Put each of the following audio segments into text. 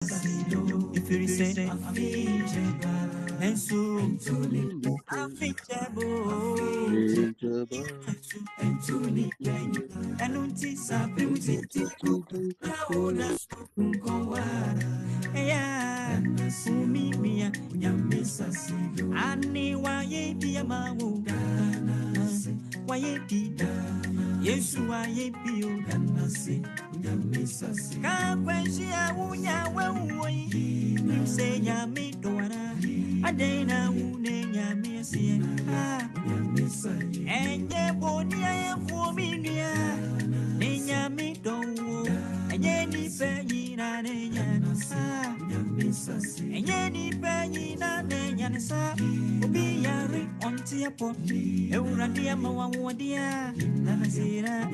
If you say and so and unti sabe yeah, umi mia nyamisa sido ani waye bia mawu waye bi Yesu waye bi o ganase nyamisa sido ka kwenshi awunya wewoyi nimse nyame doara adena wune nyame sie nyamisa enye boni aye fuminia ni nyame dowo enye ni penyi na nyana enye ni penyi na nyana sa obi yare onti apo ewurade ama wawodia na nasira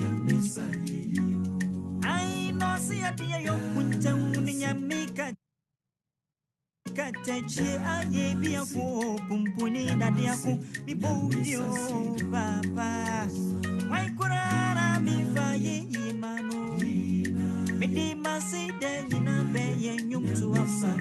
I know see a dear yo kunta wuni nyame Katechi aye biafo pumpuni dadi aku bibudio papa wai kurara mi faye imano midi maside nyina beye nyum tu afa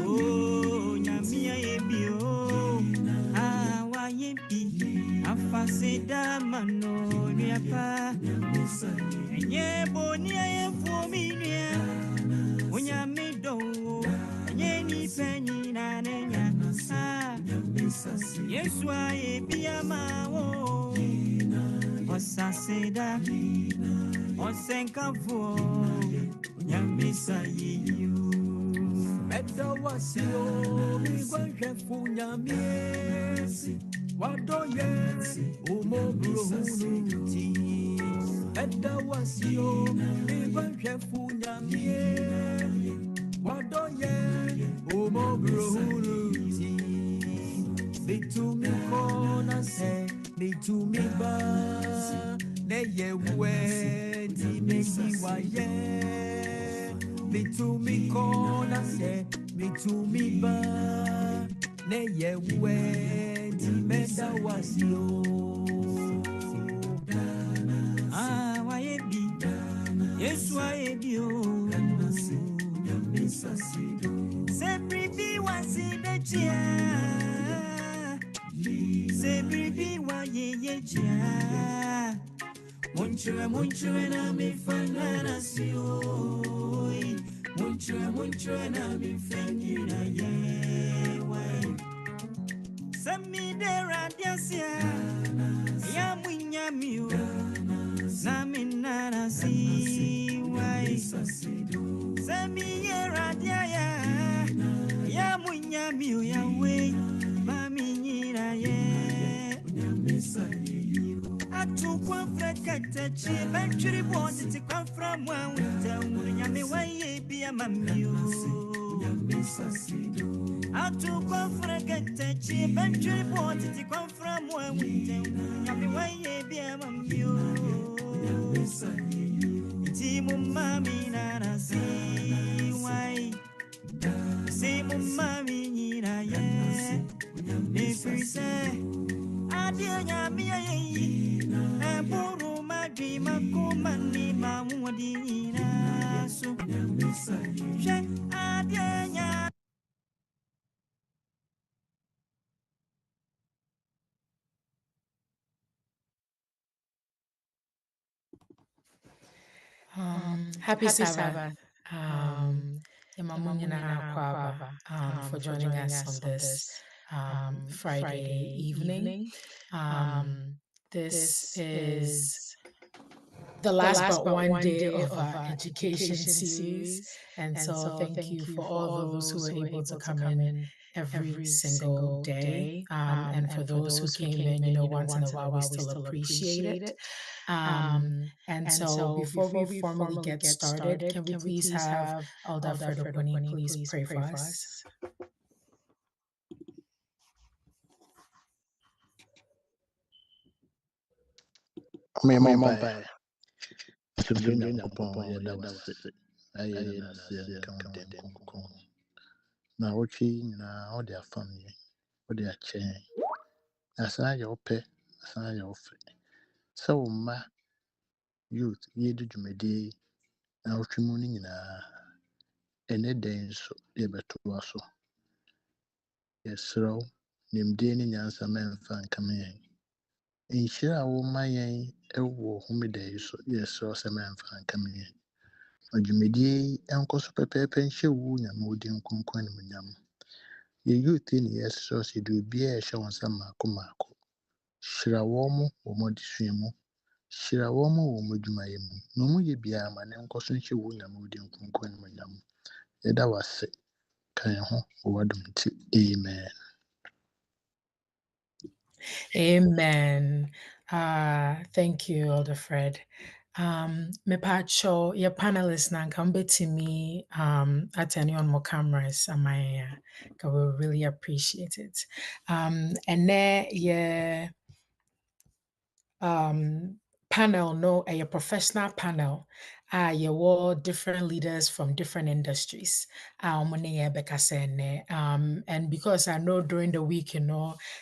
Oh, nyamia yebio, awa yebi, afaseda mano niapa, enye boni aye fuminia, unyamido, enye ni penyi na nenya, Yesu ayebi amawo, osaseda, osenkavo, nyamisa yeyo. Better was you, me gwen funya miesi. Wado ye, umo bruhunuti. Better was you, me gwen funya miesi. Wado ye, umo bruhunuti. Me to me kona se, me to me ba. Ne ye we, di me wa ye. Me to me corner say, me to me ba, ne ye we di meda was yo. Ah, why be? Yes, why be you? Sempre be was in the chair. Sempre be why ye chair. Munchura na me fanana si oi. Munchura na me fanyina ye wai. Sami de radiasia. Ya munya miu. Na minana si wai. Sami ye radia ya. Ya munya miu ya wei. Mami nyina ye. Atu kwa frekata chi Banturi bwoti ti kwa framwa Wita nyame waye biya mamio Atu kwa frekata chi Banturi bwoti ti kwa framwa Wita nyame waye biya mamio Iti mumami nana si wai Si mumami nina ye Nifrise Adia nyami ye Buru madri makumani mamudi na su She adia Happy Sabbath. Yamamunyina Kwaba, for joining us on this Friday evening. This is the last but one day of our education series. And so thank you for all those who were able to come in every single day. And for those who came in, once in a while, we still appreciate it. And so before we formally get started, can we please have Elder Fredo Boni please pray for us? Me mumbai. Sumdun Yankopon yada wase. Aye na se nka wo den konkon. Na wotwe nyina wo de afam ye. Wo de akyɛ. Asa ya ope, asa ya ofe. Sɛ wo mma youth yɛdi dwumadi na wotwe mu no nyinaa. Ɛnɛ dɛn nso yɛbɛtoa so. Yɛsrɛ wo nimdeɛ ne nyansa mɛmfa nkama yɛn. Nhyira a woma yɛn ɛwɔ homeda yi so yɛsrɛ wo sɛ mɛmfa nkama yɛn. Adwumadie yi ɛnkɔ so pɛpɛɛpɛ nhyɛ wo Nyame wo din kronkron animuonyam. Yɛ youth ni yɛsrɛ wo sɛ yɛde obiara ɛhyɛ wɔn nsa mmaako mmaako. Hyira wɔn mo wɔ wɔn adesua mu. Hyira wɔn mo wɔ wɔn adwumayɛ mu. Na wɔn yɛ biara ma ne nkɔ so nhyɛ wo Nyame wo din kronkron animuonyam. Yɛda wo ase. Ka yɛn ho wɔ w'adom nti. Amen. Amen. Thank you, Elder Fred. Mepacho, your panelists now come back to me attending on more cameras. I will really appreciate it. And then yeah, panel, no, a professional panel. You different leaders from different industries. And because I know during the week,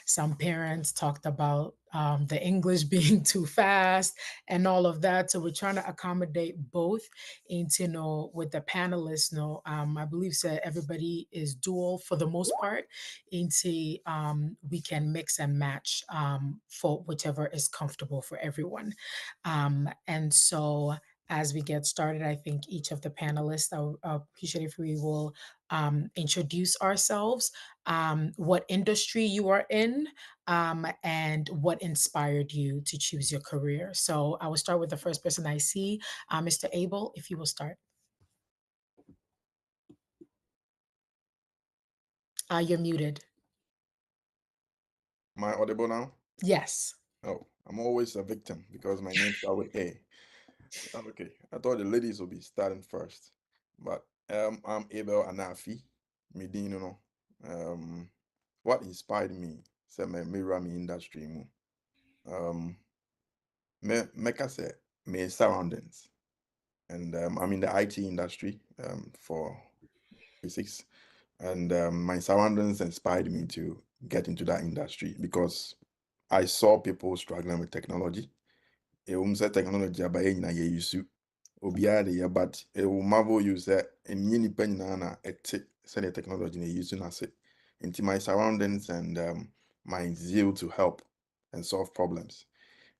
some parents talked about the English being too fast and all of that. So we're trying to accommodate both into, with the panelists, I believe so everybody is dual for the most part into we can mix and match for whichever is comfortable for everyone. And so as we get started, I think each of the panelists, I appreciate if we will introduce ourselves, what industry you are in, and what inspired you to choose your career. So I will start with the first person I see, Mr. Abel, if you will start. You're muted. Am I audible now? Yes. Oh, I'm always a victim because my name starts with A. Okay, I thought the ladies would be starting first, but I'm Abel Anafi. Medino. What inspired me? Say my mirror me industry mu. Meka say my surroundings, and I'm in the IT industry for physics, and my surroundings inspired me to get into that industry because I saw people struggling with technology. Say technology abaye nyina ye use obiara de ye, but it will marvel you say emye nipa nyina na ete say the technology na use na say into my surroundings and my zeal to help and solve problems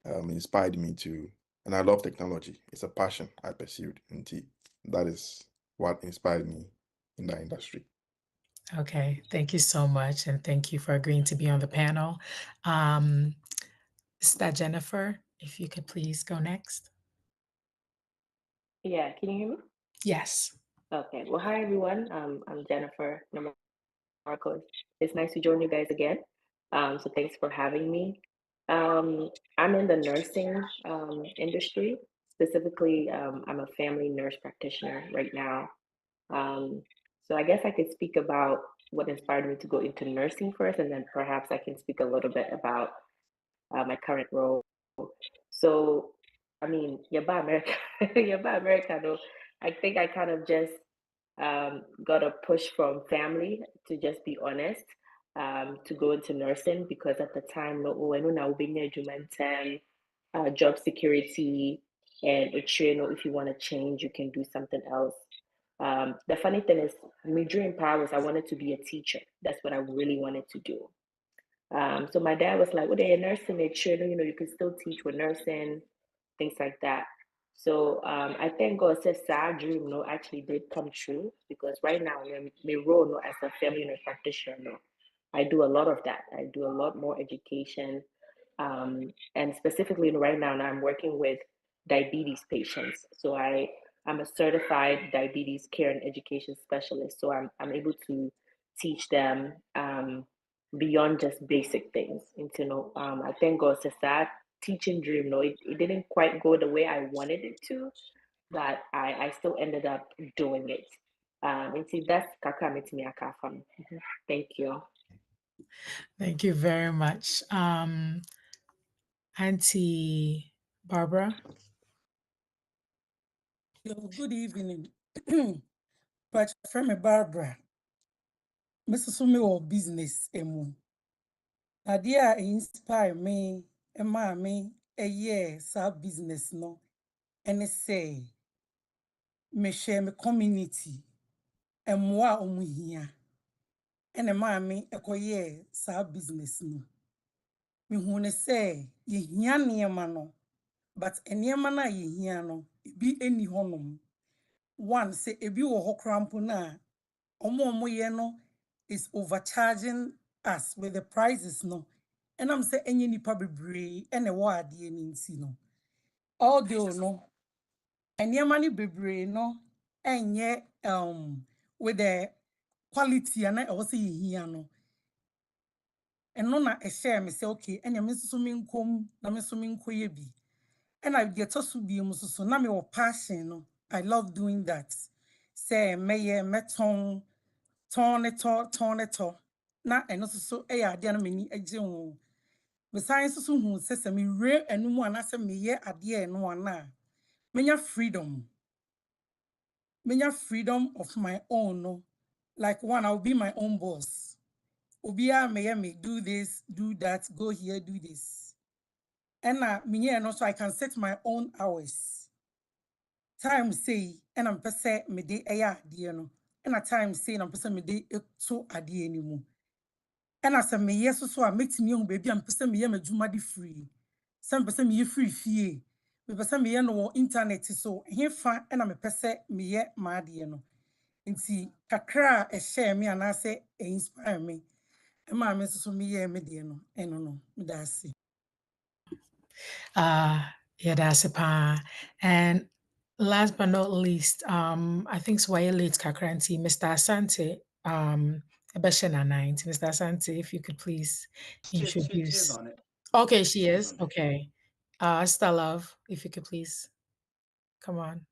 inspired me to, and I love technology. It's a passion I pursued, and that is what inspired me in that industry. Okay, thank you so much, and thank you for agreeing to be on the panel. Is that Jennifer? If you could please go next. Yeah, can you hear me? Yes. Okay. Well, hi everyone. I'm Jennifer Marcos. It's nice to join you guys again. So thanks for having me. I'm in the nursing industry. Specifically, I'm a family nurse practitioner right now. So I guess I could speak about what inspired me to go into nursing first, and then perhaps I can speak a little bit about my current role. So, I mean, Yaba America, Yaba America, though, I think I kind of just got a push from family, to just be honest, to go into nursing because at the time, no, oh, I know now being a job security, and it's you know if you want to change, you can do something else. The funny thing is, my dream power was I wanted to be a teacher. That's what I really wanted to do. So my dad was like, "Well, they're nursing, make sure you know you can still teach with nursing, things like that." So I thank God says sad dream actually did come true, because right now my role as a family nurse practitioner, I do a lot of that. I do a lot more education, and specifically right now I'm working with diabetes patients. So I'm a certified diabetes care and education specialist. So I'm able to teach them beyond just basic things. And I thank God says that teaching dream, it didn't quite go the way I wanted it to, but I still ended up doing it. And see, that's kakra metimi aka from. Thank you. Thank you very much. Auntie Barbara. Good evening. But from Barbara, Mrs. Sumi or business emu. Idea inspire me, me, a year sub business no, and say, me share me community, and moi here, and a mammy a coye sub business no. Me who say, ye here near mano, but a near mana ye here no, be any honum. One say a view or crampuna. Omo no is overcharging us with the prices no. And I'm saying any nipa bebree and a word yen no. Although no, and your money bebree no, and yet with the quality and I also here no. And no na a share me say okay, and your Mrs. Swimming come, na me swimming bi. And I get to be so na me passion no. I love doing that. Say me meton tɔn na ɛno nso so ɛyɛ adeɛ no m'ani agye ho. Mesan nso so hu sɛ sɛ mewie anum anaasɛ meyɛ adeɛ ɛno ana menya freedom of my own no. Like one, I'll be my own boss. Obiara meyɛ me do this, do that, go here, do this. Ɛna menyɛ no so I can set my own hours. Time say ɛna mpɛ sɛ mede ɛyɛ adeɛ no. Ɛna time say na mpɛ sɛ mede ɛto adeɛ no mu. And as a me so I make me young baby and person me madwuma de free. Some person me free fee. Me person me no internet so here fa and I'm a person me ye mad no. Nti kakra e share me and I say inspire me. E ma me so me ye me de no. No me da see. Yeah, that's a pa. And last but not least, I think Swahili it's Kakranti, Mr. Asante, Ebeshena 9. Mr. Asante, if you could please introduce. She's on it. Okay, she is. Okay. Sister Love, if you could please come on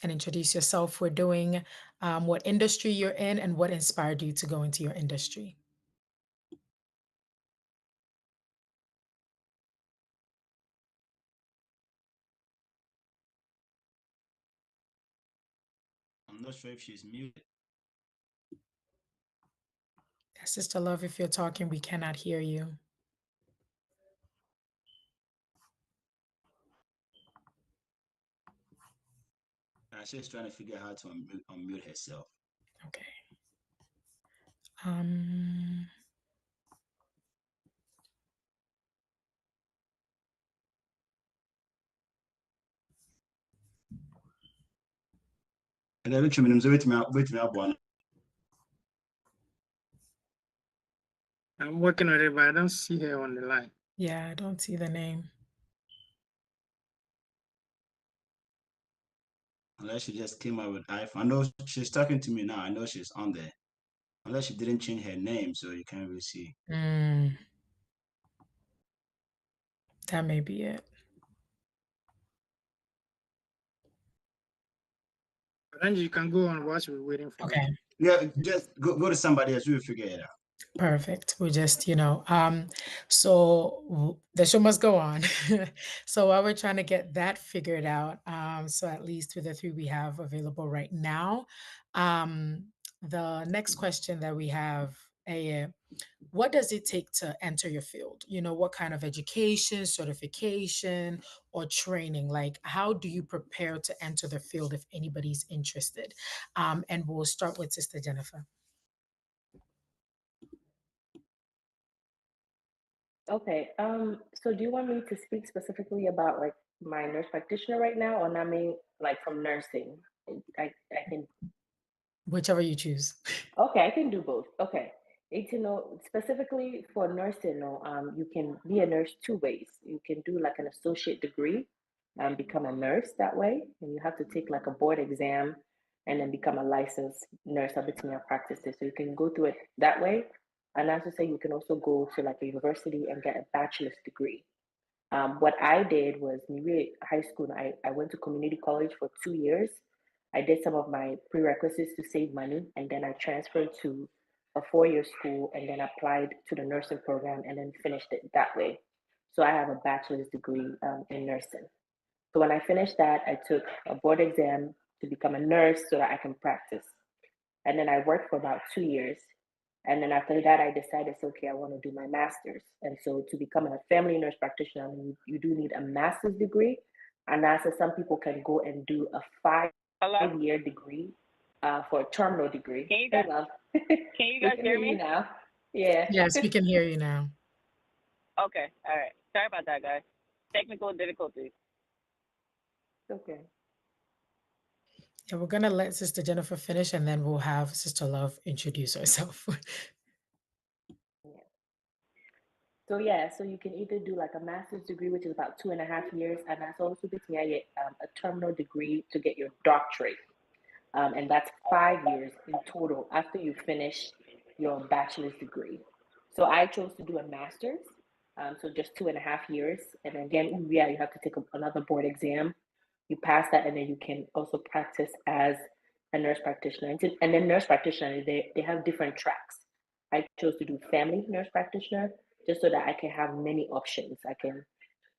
and introduce yourself. We're doing what industry you're in and what inspired you to go into your industry. I'm not sure if she's muted. Sister Love, if you're talking, we cannot hear you. She's trying to figure out how to unmute herself. Okay. And then I'm working on it, but I don't see her on the line. Yeah, I don't see the name. Unless she just came up with iPhone. I know she's talking to me now. I know she's on there. Unless she didn't change her name, so you can't really see. That may be it. But then you can go on whilst we're waiting for Okay. her. Yeah, just go to somebody else. We'll figure it out. Perfect. We just, so the show must go on. So while we're trying to get that figured out, so at least with the three we have available right now, the next question that we have, what does it take to enter your field? What kind of education, certification, or training? Like, how do you prepare to enter the field if anybody's interested? And we'll start with Sister Jennifer. Okay. So do you want me to speak specifically about like my nurse practitioner right now, or I mean, like from nursing. I can. Whichever you choose. Okay, I can do both. Okay. It's, specifically for nursing, you can be a nurse two ways. You can do like an associate degree and become a nurse that way. And you have to take like a board exam and then become a licensed nurse of between your practices. So you can go through it that way. And as I say, you can also go to like a university and get a bachelor's degree. What I did was maybe high school, I went to community college for 2 years. I did some of my prerequisites to save money, and then I transferred to a 4 year school and then applied to the nursing program and then finished it that way. So I have a bachelor's degree in nursing. So when I finished that, I took a board exam to become a nurse so that I can practice. And then I worked for about 2 years. And then after that, I decided, okay, I want to do my master's. And so to become a family nurse practitioner, I mean, you do need a master's degree. And as some people can go and do a 5 year degree for a terminal degree. Can you Hey, guys, love. can you We guys can hear hear you me? now. Yeah. Yes, we can hear you now. Okay, all right. Sorry about that, guys. Technical difficulties. Okay. Yeah, we're gonna let Sister Jennifer finish, and then we'll have Sister Love introduce herself. Yeah. So yeah, so you can either do like a master's degree, which is about 2.5 years, and that's also a terminal degree to get your doctorate. And that's 5 years in total after you finish your bachelor's degree. So I chose to do a master's, so just 2.5 years, and then again, yeah, you have to take another board exam. You pass that, and then you can also practice as a nurse practitioner. And then nurse practitioner, they have different tracks. I chose to do family nurse practitioner just so that I can have many options. I can,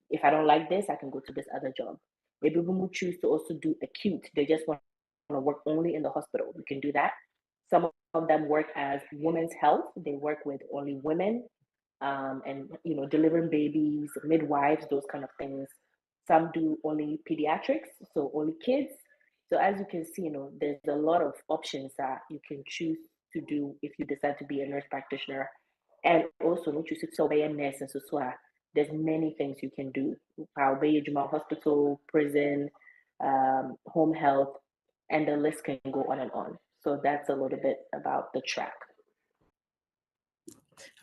if I don't like this, I can go to this other job. Maybe people who choose to also do acute, they just want to work only in the hospital. You can do that. Some of them work as women's health. They work with only women, and delivering babies, midwives, those kind of things. Some do only pediatrics, so only kids. So as you can see, there's a lot of options that you can choose to do if you decide to be a nurse practitioner. And also, no choose to be a nurse, and so there's many things you can do. Hospital, prison, home health, and the list can go on and on. So that's a little bit about the track.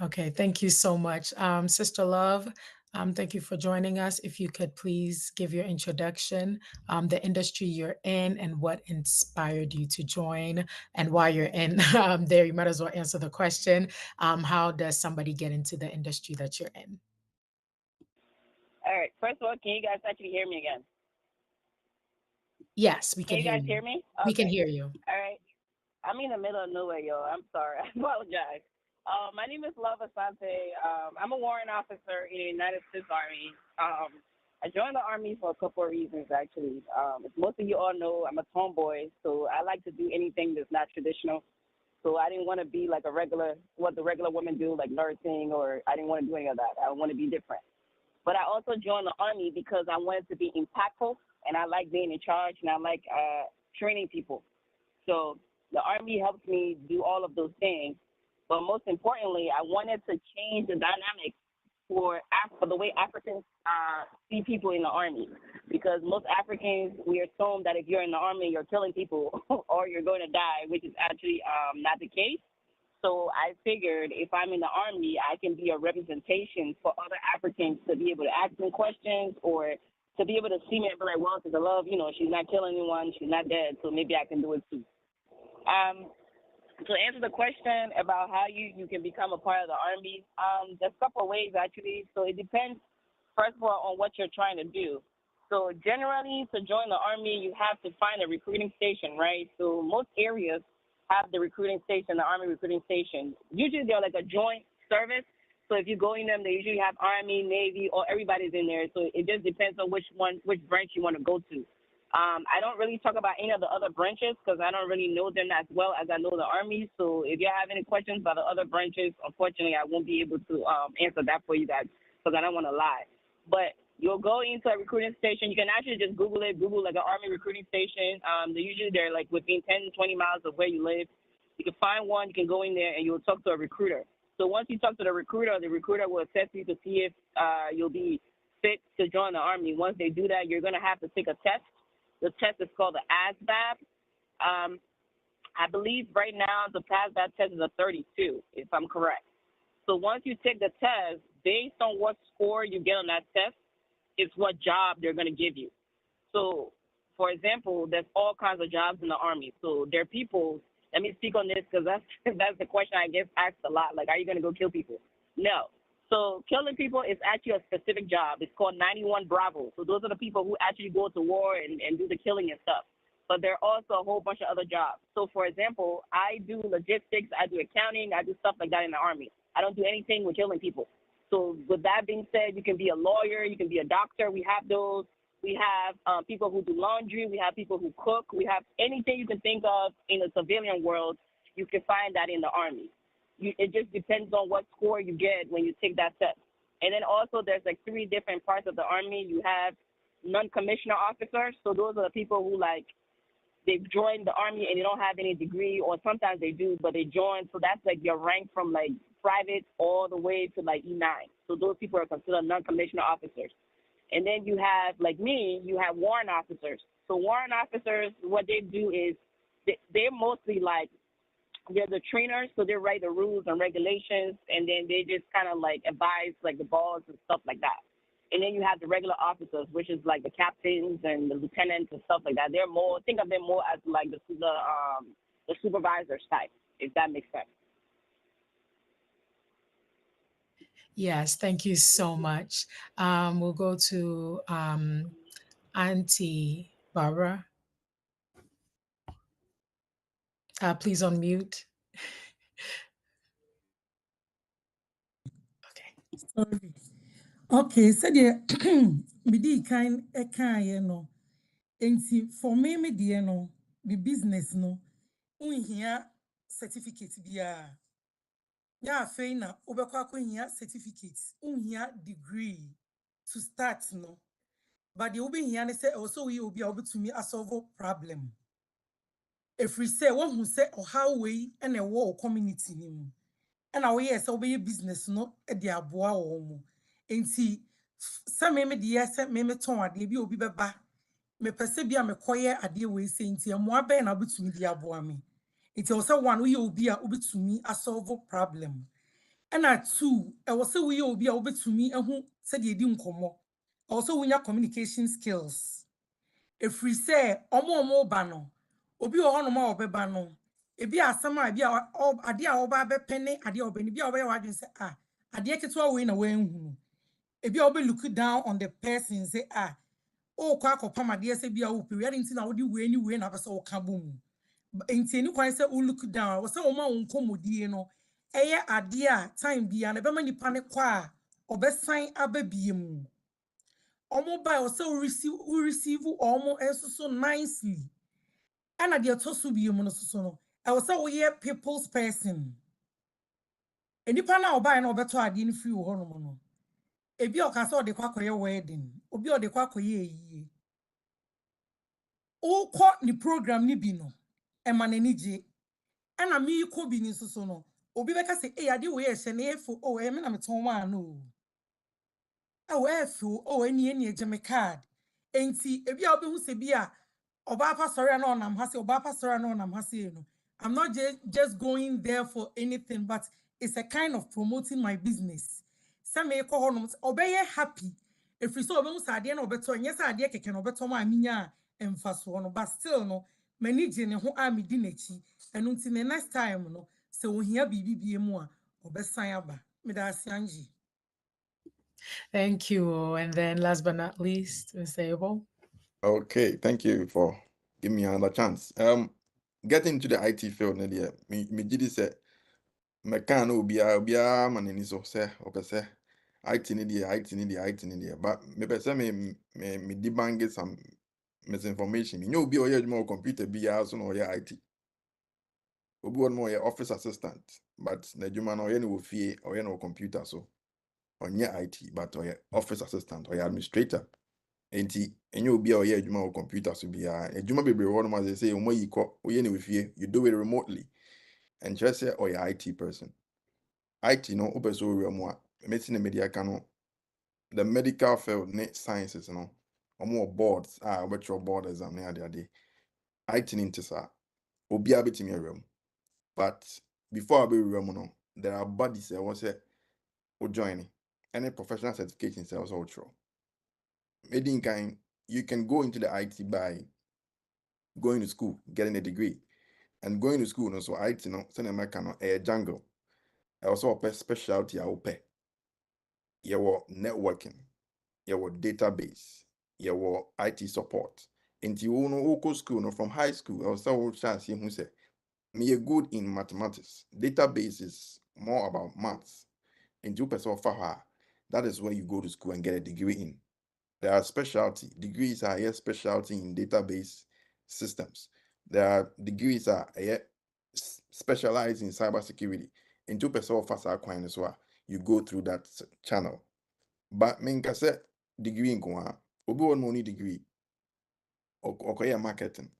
Okay, thank you so much. Sister Love, thank you for joining us. If you could please give your introduction, the industry you're in, and what inspired you to join, and why you're in there. You might as well answer the question. How does somebody get into the industry that you're in? All right. First of all, can you guys actually hear me again? Yes, we Can can you hear guys you. hear me? We can Okay. hear you. All right. I'm in the middle of nowhere, yo. I'm sorry. I apologize. My name is Love Asante. I'm a warrant officer in the United States Army. I joined the Army for a couple of reasons, actually. As most of you all know, I'm a tomboy, so I like to do anything that's not traditional. So I didn't want to be like what the regular women do, like nursing, or I didn't want to do any of that. I want to be different. But I also joined the Army because I wanted to be impactful, and I like being in charge, and I like training people. So the Army helps me do all of those things. But most importantly, I wanted to change the dynamic for the way Africans see people in the Army. Because most Africans, we assume that if you're in the Army, you're killing people or you're going to die, which is actually not the case. So I figured if I'm in the Army, I can be a representation for other Africans to be able to ask them questions or to be able to see me and be like, well, to the Love, she's not killing anyone, she's not dead, so maybe I can do it too. To answer the question about how you can become a part of the Army, there's a couple of ways actually. So it depends, first of all, on what you're trying to do. So generally, to join the Army, you have to find a recruiting station, right? So most areas have the recruiting station, the Army recruiting station. Usually they're like a joint service. So if you go in them, they usually have Army, Navy, or everybody's in there. So it just depends on which branch you want to go to. I don't really talk about any of the other branches because I don't really know them as well as I know the Army. So if you have any questions about the other branches, unfortunately, I won't be able to answer that for you guys because I don't want to lie. But you'll go into a recruiting station. You can actually just Google it. Google like an Army recruiting station. They're like within 10 to 20 miles of where you live. You can find one. You can go in there and you'll talk to a recruiter. So once you talk to the recruiter will assess you to see if you'll be fit to join the Army. Once they do that, you're going to have to take a test. The test is called the ASVAB. I believe right now to pass that test is a 32, if I'm correct. So once you take the test, based on what score you get on that test, is what job they're going to give you. So, for example, there's all kinds of jobs in the Army. So there are people, let me speak on this because that's the question I get asked a lot. Like, are you going to go kill people? No. So killing people is actually a specific job. It's called 91 Bravo. So those are the people who actually go to war and do the killing and stuff. But there are also a whole bunch of other jobs. So, for example, I do logistics, I do accounting, I do stuff like that in the Army. I don't do anything with killing people. So with that being said, you can be a lawyer, you can be a doctor. We have those. We have people who do laundry. We have people who cook. We have anything you can think of in the civilian world, you can find that in the Army. It just depends on what score you get when you take that test. And then also there's like 3 different parts of the Army. You have non-commissioned officers. So those are the people who they've joined the Army and they don't have any degree, or sometimes they do, but they join. So that's like your rank from like private all the way to like E9. So those people are considered non-commissioned officers. And then you have, like me, you have warrant officers. So warrant officers, what they do is they're mostly like, they're the trainers, so they write the rules and regulations, and then they just kind of like advise like the laws and stuff like that. And then you have the regular officers, which is like the captains and the lieutenants and stuff like that. They're more, think of them more as like the supervisors type, if that makes sense. Yes, thank you so much. We'll go to Auntie Barbara. Please unmute. Sorry. Okay, so the midi kind no. Enti for me no, the business no, unhia certificate biya. Ya afei na obekwa here certificate, unhia degree to start no. But the obi here say also we will be able to me a solve problem. If we say one who say or how we and a war community ni. And our yes, obey business no e de aboa wo mu. Enti se me de yes me ton ade bi obi beba. Me pese bia me koye ade we se enti amo aben na obetumi de aboa me. Enti o se one we obi a obetumi a solve problem. And at 2, I was say we obi a obetumi ehu se de di nkomo. Also we nya communication skills. If we say omo ba no, obi o hono ma obeba no. Ebi asama ebi ade a oba be pene ade obani bi oba wadwen say ade ketewa we na wanhu. Ebi oba look down on the person say o kwa akopam ade say bi a wo period nti na wo di we ni we na pese wo ka bom. Nti ni kwan say o look down, wo say o ma wonkomodie no. Eye ade a time bia na be ma nipa ne kwa obesan ababiem. Omo buy or so receive omo enso so nicely. And at the tosu bi mu no so no. I was so we people's person. And the pana oba na obeto ade ni free wo no mo no. Ebi o ka so de kwa koye wedding, obi o de kwa koye eyi. O ko ni program ni bi no. E ma na ni je. Ana mi ko bi ni so no. Obi be ka say ade we ye hye na efo e me na me ton wa no. Efo eni eje me card. Enti ebi a obi hu se bi a oba pastor na onam ha se oba pastor na onam ha se no. I'm not just going there for anything, but it's a kind of promoting my business. Some e ko honom obeye happy. If we saw obe ade na obeto nya sa ade keke na obeto ma minya emfaso no, but still no manage ne ho a medi nachi. Enu nti ne next time no se ohia bibi biemu a obesan aba. Me da asianji. Thank you. And then last but not least, Mr. Abel. Okay, thank you for giving me another chance. Getting into the IT field, Nadia, me did say, me can be a man in so say, okay, say, IT Nidia, but me person me debunk get some misinformation. You know, be or more computer be as no your IT. Obi one more your office assistant, but na juma no no fie or no computer so on your IT, but or your office assistant or your administrator. Enti enye obi a oye adwuma on computer so bia adwuma bebre ho no ma say omo yi ko oye ne wefie, you do it remotely and just say or your IT person. IT no obeso we mo a meti na media ka no the medical field, net sciences, or more boards, virtual board exam, the other day. IT into sa, obi abetimi room. But before I be room, no, there are bodies that was joining any professional certifications also ultra. Maybe kind you can go into the IT by going to school, getting a degree, and going to school. No, so IT no, send America no a jungle. I also a specialty I will your networking, your database, your IT support. Into you know local school, no, from high school, I also chance who say me good in mathematics. Database is more about maths. Into person of that is where you go to school and get a degree in. There are specialty degrees are here specialty in database systems. There are degrees are here specialized in cybersecurity. Into person of coin as well. You go through that channel. But menka say degree in kwa obi won money degree okoye marketing,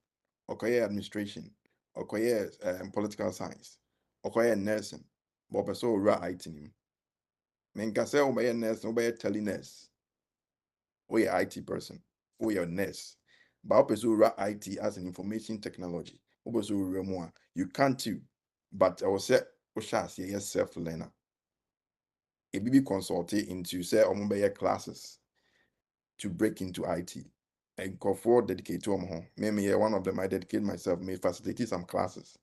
okoye administration, okoye political science, okoye nursing, but person ora IT nim. Menka say obeye nurse, obeye tele nurse. We are IT person, we are nurse. But person ora IT as an information technology. Obeso ora more. You can't too. But I will say we shall see self learner. A BB consulting into say omobeye classes to break into IT. And go for dedicate to home. Maybe one of them I dedicate myself, may facilitate some classes.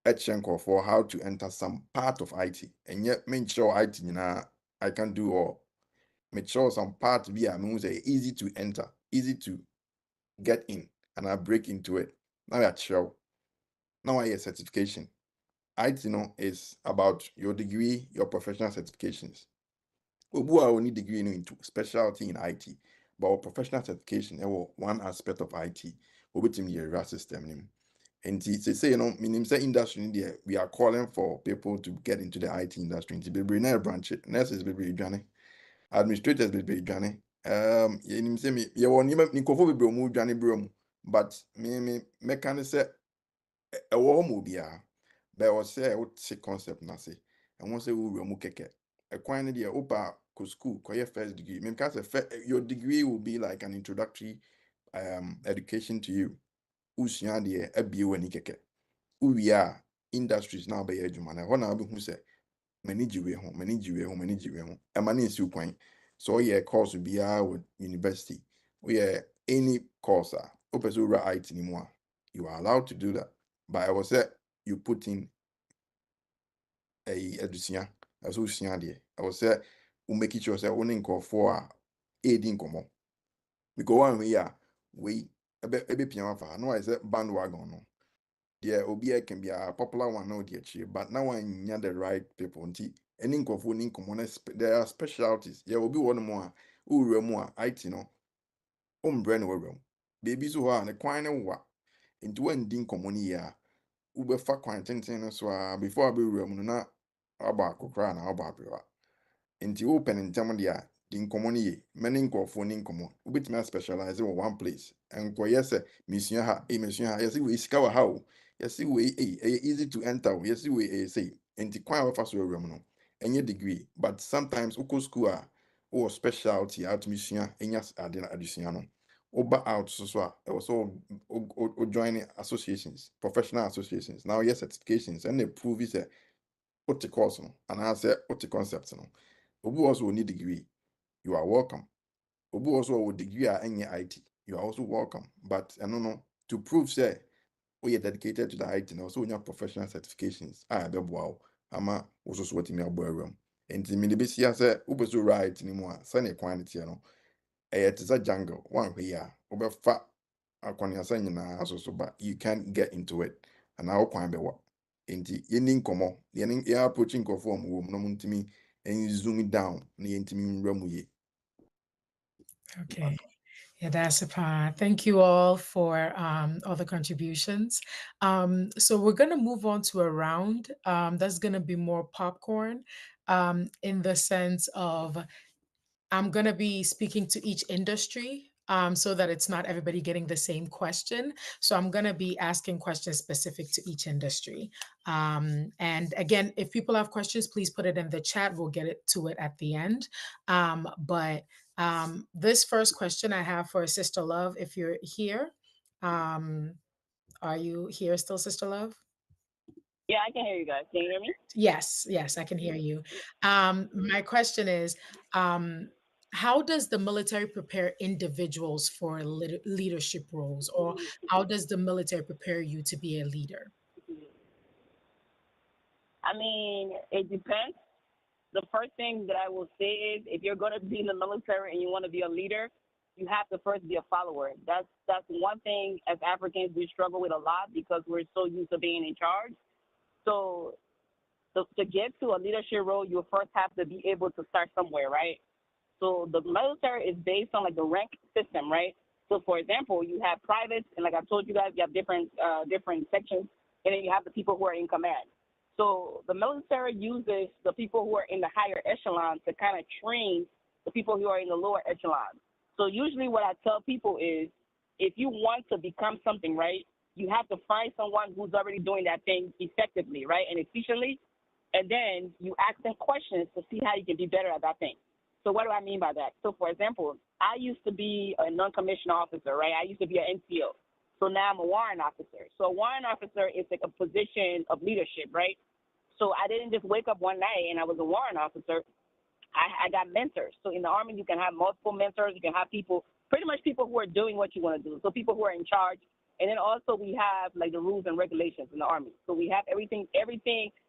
At Shenko for how to enter some part of IT. And yet make sure IT, I can do all. Make sure some part be say easy to enter, easy to get in, and I break into it. Now I show. Now I get certification. IT is about your degree, your professional certifications. Obu a only degree into specialty in IT, but professional certification one aspect of IT. Obetimi your system nim. And say meaning say industry in there, we are calling for people to get into the IT industry. Into be na branch it. Nurses be dwane. Administrators be dwane. You say me you want ni kofo be mu dwane bro. But me can say e wo mo bia. But was say what concept na say. And once say we mu keke. Ekwan ne there opa ko school ko first degree. Me can say your degree will be like an introductory education to you. Usua there abie wani keke. Uwia industries now be adwuma na ho na be hu say mani jiwe ho emane nsi kwan. So yeah course be with university. We any course opeso ra IT ni mu you are allowed to do that. But I was say you put in a adusua as usua there. I was say we make it sure say only for aiding komo. Because one we ebe piano fa no I say bandwagon no. Yeah, OBI can be a popular one now, dear cheap, but now I need the right people. Any income there are specialties. Yeah, will be one more. More IT no. Brand room. Babies who are and a quine wa into one ding communi ya. Ube fa quintin so before I be room na about cry and about nti open ntem dia di nkɔmmɔ no ye many nkɔfoɔ ni nkɔmmɔ wobɛtumi specialize wɔ one place nkɔyɛ sɛ mesua ha mesua ha yɛsɛ wei sika wɔ ha o yɛsɛ wei ɛyɛ easy to enter o yɛsɛ wei ɛyɛ sei nti kwan a wɔfa so awura mu no ɛnyɛ degree but sometimes wokɔ school a wowɔ specialty a wotumi sua ɛnya ade adesua no woba out so a ɛwɔ sɛ o join associations professional associations now yes certifications ɛna prove sɛ wote course no anaasɛ wote concept no obi also will need degree. You are welcome. Obi also will degree any IT. You are also welcome. But I don't know to prove say we are dedicated to the IT and also we have professional certifications. Be wow. Ama also sweating me about room. And the minibisia say uber so right anymore. Sunny quantity no. It is a jungle. One here. Over fat akwania sanya na so but you can't get into it. And now kwan be what. Enti yenin komo. Yenin ya approaching conform wo no muntimi and zoom it down na yɛntimi nwura mu yie. Okay. Yeah, that's a fine. Thank you all for all the contributions. So we're going to move on to a round that's going to be more popcorn in the sense of I'm going to be speaking to each industry so that it's not everybody getting the same question. So I'm going to be asking questions specific to each industry. And again, if people have questions, please put it in the chat. We'll get to it at the end. But this first question I have for Sister Love, if you're here, are you here still, Sister Love? Yeah, I can hear you guys. Can you hear me? Yes, I can hear you. My question is, how does the military prepare individuals for leadership roles, or how does the military prepare you to be a leader? I mean, it depends. The first thing that I will say is if you're going to be in the military and you want to be a leader, you have to first be a follower. That's one thing as Africans we struggle with a lot because we're so used to being in charge. So to get to a leadership role, you first have to be able to start somewhere, right? So the military is based on like the rank system, right? So for example, you have privates, and like I told you guys, you have different sections, and then you have the people who are in command. So the military uses the people who are in the higher echelon to kind of train the people who are in the lower echelon. So usually what I tell people is, if you want to become something, right, you have to find someone who's already doing that thing effectively, right, and efficiently, and then you ask them questions to see how you can be better at that thing. So what do I mean by that? So for example, I used to be a non-commissioned officer, right? I used to be an NCO. So now I'm a warrant officer. So a warrant officer is like a position of leadership, right? So I didn't just wake up one night and I was a warrant officer. I got mentors. So in the Army, you can have multiple mentors. You can have people, pretty much people who are doing what you want to do. So people who are in charge. And then also we have like the rules and regulations in the Army. So we have everything,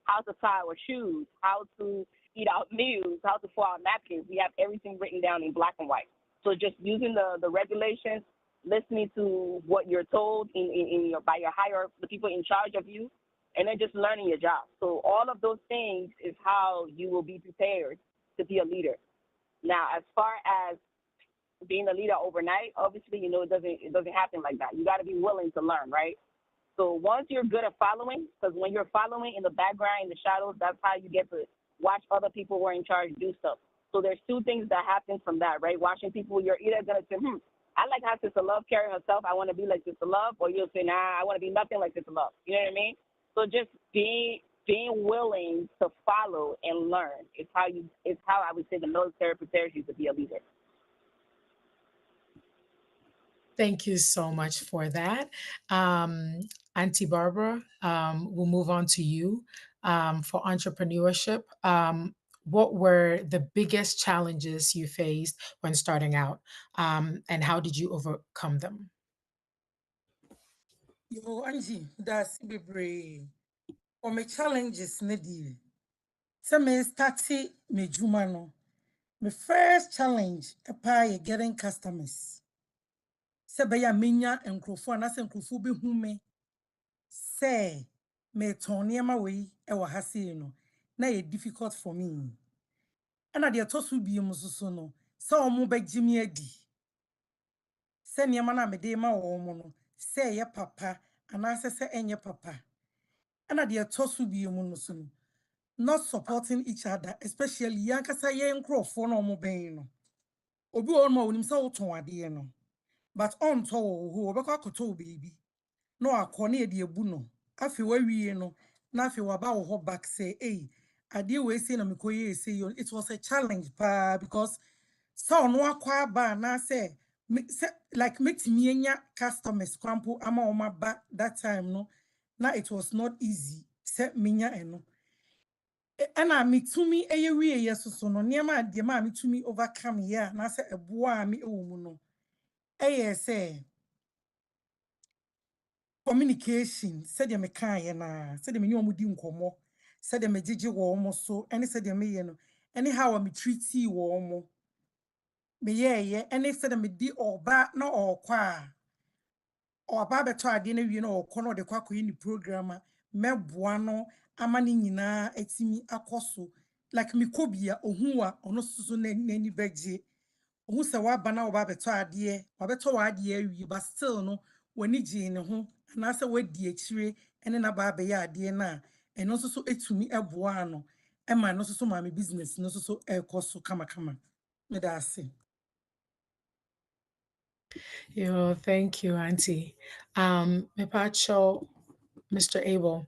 how to tie our shoes, how to eat out meals, how to fold out napkins. We have everything written down in black and white. So just using the regulations, listening to what you're told by your higher, the people in charge of you, and then just learning your job. So all of those things is how you will be prepared to be a leader. Now, as far as being a leader overnight, obviously, it doesn't happen like that. You got to be willing to learn, right? So once you're good at following, because when you're following in the background, in the shadows, that's how you get to watch other people who are in charge do stuff. So there's two things that happen from that, right? Watching people, you're either going to say, I like how Sister Love carry herself. I want to be like Sister Love. Or you'll say, nah, I want to be nothing like Sister Love. You know what I mean? So just being willing to follow and learn is how I would say the military prepares you to be a leader. Thank you so much for that. Auntie Barbara, we'll move on to you for entrepreneurship. What were the biggest challenges you faced when starting out, and how did you overcome them? Yo, Angie, that's bebree. Or my challenges, Nedi. So me started me jumano. My first challenge, getting customers. Se baya minya enkrofo na se enkrofo be hu me. Se me toniema we e wa ha sei no. Na ye difficult for me. Ana de to so bi mu so no. Se omo be gimi adi. Se niema na me de ma wo mo no. Se ye papa ana se enye papa. Ana de to so bi mu no so no. Not supporting each other, especially yankasa ye nkrofo no omo ben no. Obi o ma onim se wo ton ade no. But on to wo obekwa koto baby. No akone de ebu no. Afi wawie no. Na afi waba wo back say, "Hey, ade we say na mekoye say yo." It was a challenge pa because so no akwa ba na say like make me enya customers kwampo ama o ma ba that time no. Na it was not easy. Say minya eno. Ana mitumi eye wie yesoso no niema de ma mitumi overcome ya na say eboa mi ewo mu no. Eye say communication said me kan na said me nyomu di nkomo said me gigi wo mo so any said me ye no anyhow me treaty wo mo me ye any said me di oba na okwa oba beto ade na wie na okọ de kwa koyi ni program meboa no ama ni nyina etimi akoso like me kobia ohu a ono susu na ni beje ohu se wa ba na oba beto ade wa beto wa ade awie but still no wani ji ne ho na se wadi akire ene na ba be ya ade na eno so etumi eboa no e ma no so ma me business no so ekoso kama kama me da ase. Thank you, Auntie. Mepacho, Mr. Abel,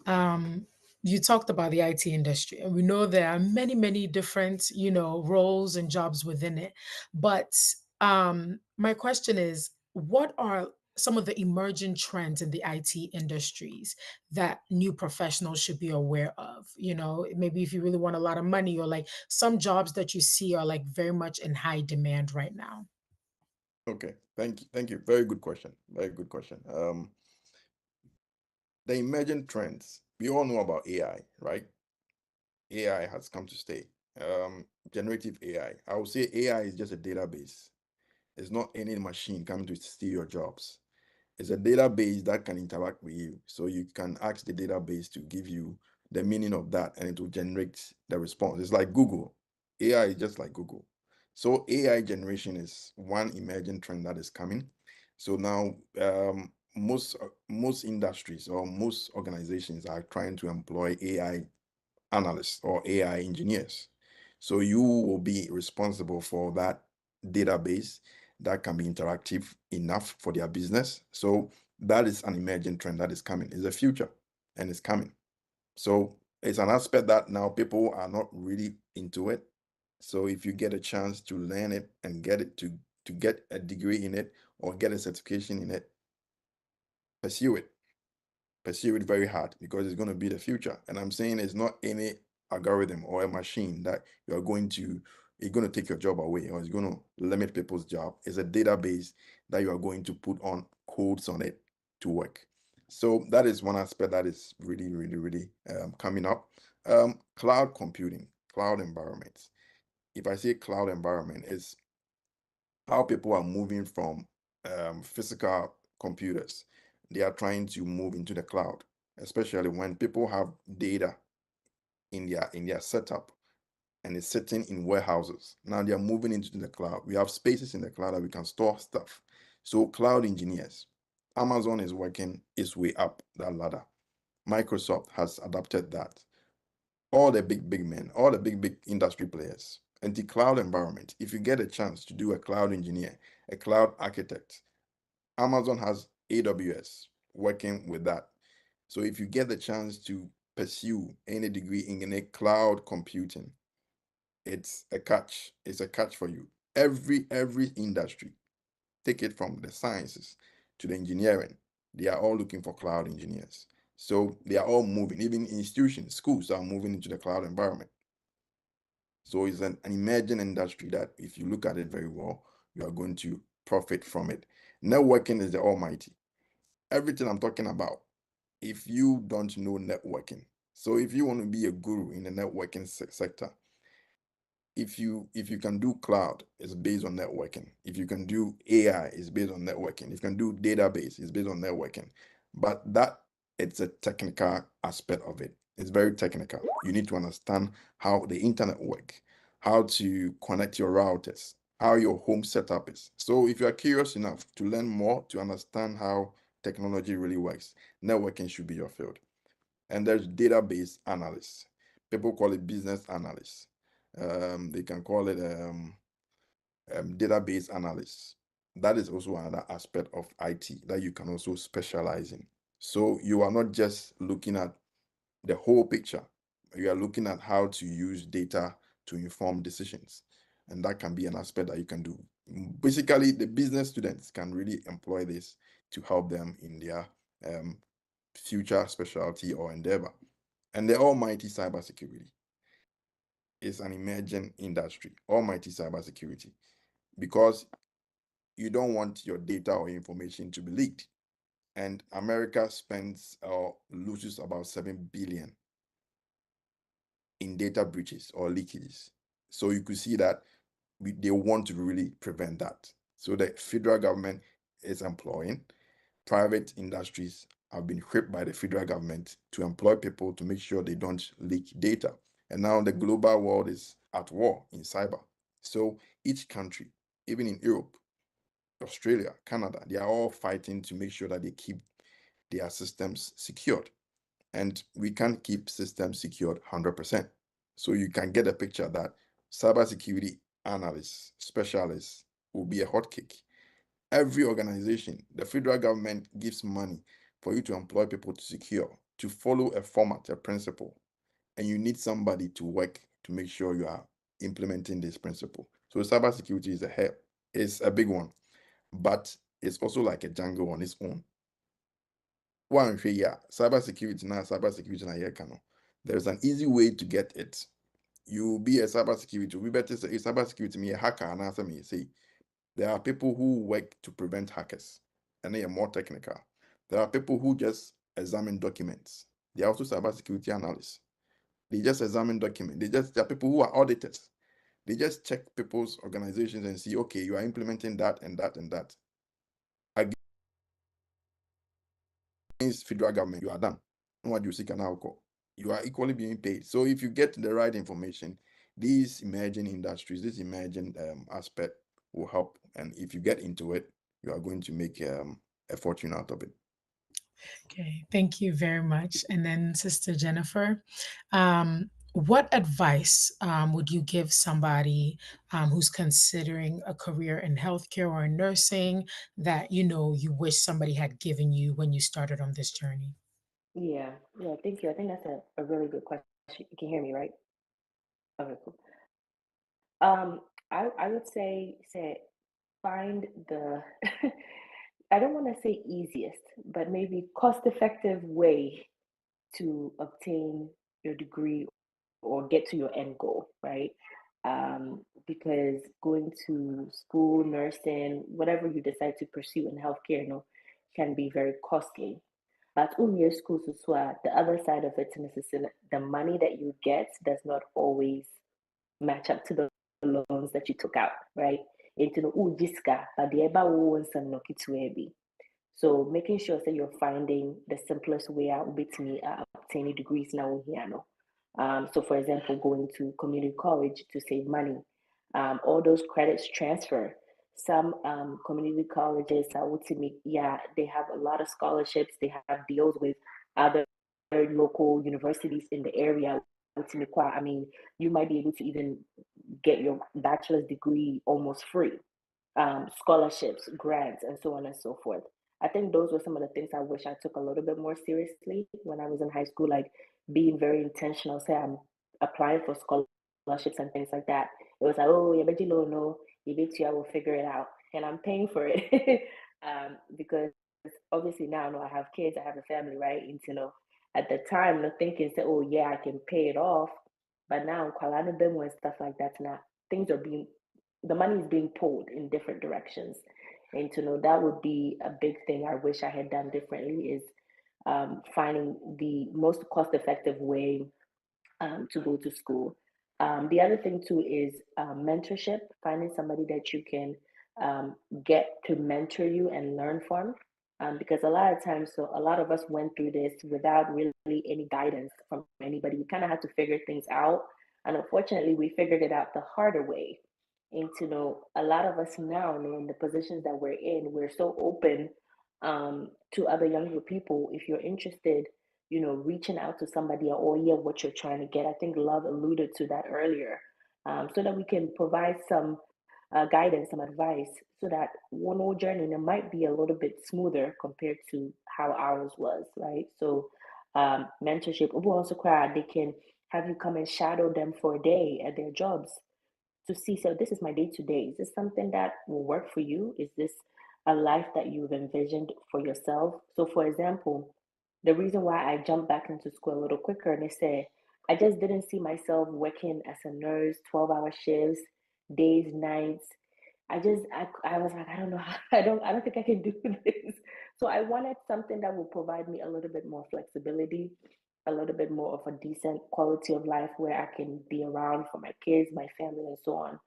um, you talked about the IT industry, and we know there are many, many different, roles and jobs within it. But my question is, what are some of the emerging trends in the IT industries that new professionals should be aware of? Maybe if you really want a lot of money, or like some jobs that you see are like very much in high demand right now. Okay, thank you. Very good question. Very good question. The emerging trends. We all know about AI, right? AI has come to stay. Generative AI. I would say AI is just a database. It's not any machine coming to steal your jobs. It's a database that can interact with you. So you can ask the database to give you the meaning of that, and it will generate the response. It's like Google. AI is just like Google. So AI generation is one emerging trend that is coming. So now most industries or most organizations are trying to employ AI analysts or AI engineers. So you will be responsible for that database that can be interactive enough for their business. So that is an emerging trend that is coming. It's the future, and it's coming. So it's an aspect that now people are not really into it. So if you get a chance to learn it and get it to get a degree in it or get a certification in it, pursue it. Pursue it very hard, because it's going to be the future. And I'm saying it's not any algorithm or a machine that you're going to it's going to take your job away, or it's going to limit people's job. It's a database that you are going to put on codes on it to work. So that is one aspect that is really, really, really coming up. Cloud computing, cloud environments. If I say cloud environment, is how people are moving from physical computers. They are trying to move into the cloud, especially when people have data in their setup and it's sitting in warehouses. Now they are moving into the cloud. We have spaces in the cloud that we can store stuff. So cloud engineers, Amazon is working its way up that ladder. Microsoft has adopted that. All the big men, all the big industry players. And the cloud environment, if you get a chance to do a cloud engineer, a cloud architect, Amazon has AWS working with that. So if you get the chance to pursue any degree in any cloud computing, it's a catch. It's a catch for you. Every industry, take it from the sciences to the engineering, they are all looking for cloud engineers. So they are all moving. Even institutions, schools are moving into the cloud environment. So it's an emerging industry that, if you look at it very well, you are going to profit from it. Networking is the almighty. Everything I'm talking about, if you don't know networking, so if you want to be a guru in the networking sector, if you can do cloud, it's based on networking. If you can do AI, it's based on networking. If you can do database, it's based on networking. But that, it's a technical aspect of it. It's very technical. You need to understand how the internet work, how to connect your routers, how your home setup is. So if you are curious enough to learn more, to understand how technology really works, networking should be your field. And there's database analysts. People call it business analysts. They can call it database analysts. That is also another aspect of IT that you can also specialize in. So you are not just looking at the whole picture. You are looking at how to use data to inform decisions. And that can be an aspect that you can do. Basically, the business students can really employ this to help them in their future specialty or endeavor. And the almighty cybersecurity is an emerging industry, almighty cybersecurity, because you don't want your data or information to be leaked. And America spends or loses about 7 billion in data breaches or leakages. So you could see that they want to really prevent that. So the federal government is employing, private industries have been equipped by the federal government to employ people to make sure they don't leak data. And now the global world is at war in cyber. So each country, even in Europe, Australia, Canada, they are all fighting to make sure that they keep their systems secured. And we can't keep systems secured 100%. So you can get a picture that cybersecurity analysts, specialists will be a hotcake. Every organization, the federal government gives money for you to employ people to secure, to follow a format, a principle, and you need somebody to work to make sure you are implementing this principle. So cybersecurity is is a big one, but it's also like a jungle on its own. One yeah, cybersecurity now here can. There's an easy way to get it. You be a cybersecurity, we better say cybersecurity me a hacker and answer me say there are people who work to prevent hackers, and they are more technical. There are people who just examine documents. They are also cybersecurity analysts. They just examine documents. There are people who are auditors. They just check people's organizations and see, okay, you are implementing that and that and that. Against federal government, you are done. What you seek an alcohol. You are equally being paid. So if you get the right information, these emerging industries, this emerging aspect will help. And if you get into it, you are going to make a fortune out of it. Okay, thank you very much. And then, Sister Jennifer, what advice would you give somebody who's considering a career in healthcare or in nursing that you wish somebody had given you when you started on this journey? Yeah, thank you. I think that's a really good question. You can hear me, right? Okay, cool. I would say find the I don't want to say easiest, but maybe cost-effective way to obtain your degree or get to your end goal, right? Because going to school, nursing, whatever you decide to pursue in healthcare, can be very costly. But when you school to the other side of it is the money that you get does not always match up to the loans that you took out, right? Into the jiska, but the eba wo nsam no kitwe. So making sure that you're finding the simplest way out with me obtaining degrees now here. So for example, going to community college to save money. All those credits transfer. Some community colleges they have a lot of scholarships. They have deals with other local universities in the area. I mean, you might be able to even get your bachelor's degree almost free. Scholarships, grants, and so on and so forth. I think those were some of the things I wish I took a little bit more seriously when I was in high school, like being very intentional. Say I'm applying for scholarships and things like that. It was like, oh, yeah, but no, you bet you I will figure it out, and I'm paying for it because obviously now, I have kids, I have a family, right? And at the time, thinking, say, oh yeah, I can pay it off, but now, and stuff like that, now things are being the money is being pulled in different directions. And to know that would be a big thing I wish I had done differently is finding the most cost effective way to go to school. The other thing too is mentorship, finding somebody that you can get to mentor you and learn from. Because a lot of times, so a lot of us went through this without really any guidance from anybody. We kind of had to figure things out. And unfortunately, we figured it out the harder way. And to know a lot of us now, in the positions that we're in, we're so open to other younger people. If you're interested, reaching out to somebody or hear what you're trying to get. I think Love alluded to that earlier, so that we can provide some guidance, some advice, so that one journey might be a little bit smoother compared to how ours was, right? So, mentorship, Ubu also cry, they can have you come and shadow them for a day at their jobs to see, so this is my day to day. Is this something that will work for you? Is this a life that you've envisioned for yourself? So, for example, the reason why I jumped back into school a little quicker and they said, I just didn't see myself working as a nurse, 12-hour shifts, days, nights. I was like, I don't know how, I don't think I can do this. So I wanted something that would provide me a little bit more flexibility, a little bit more of a decent quality of life where I can be around for my kids, my family, and so on.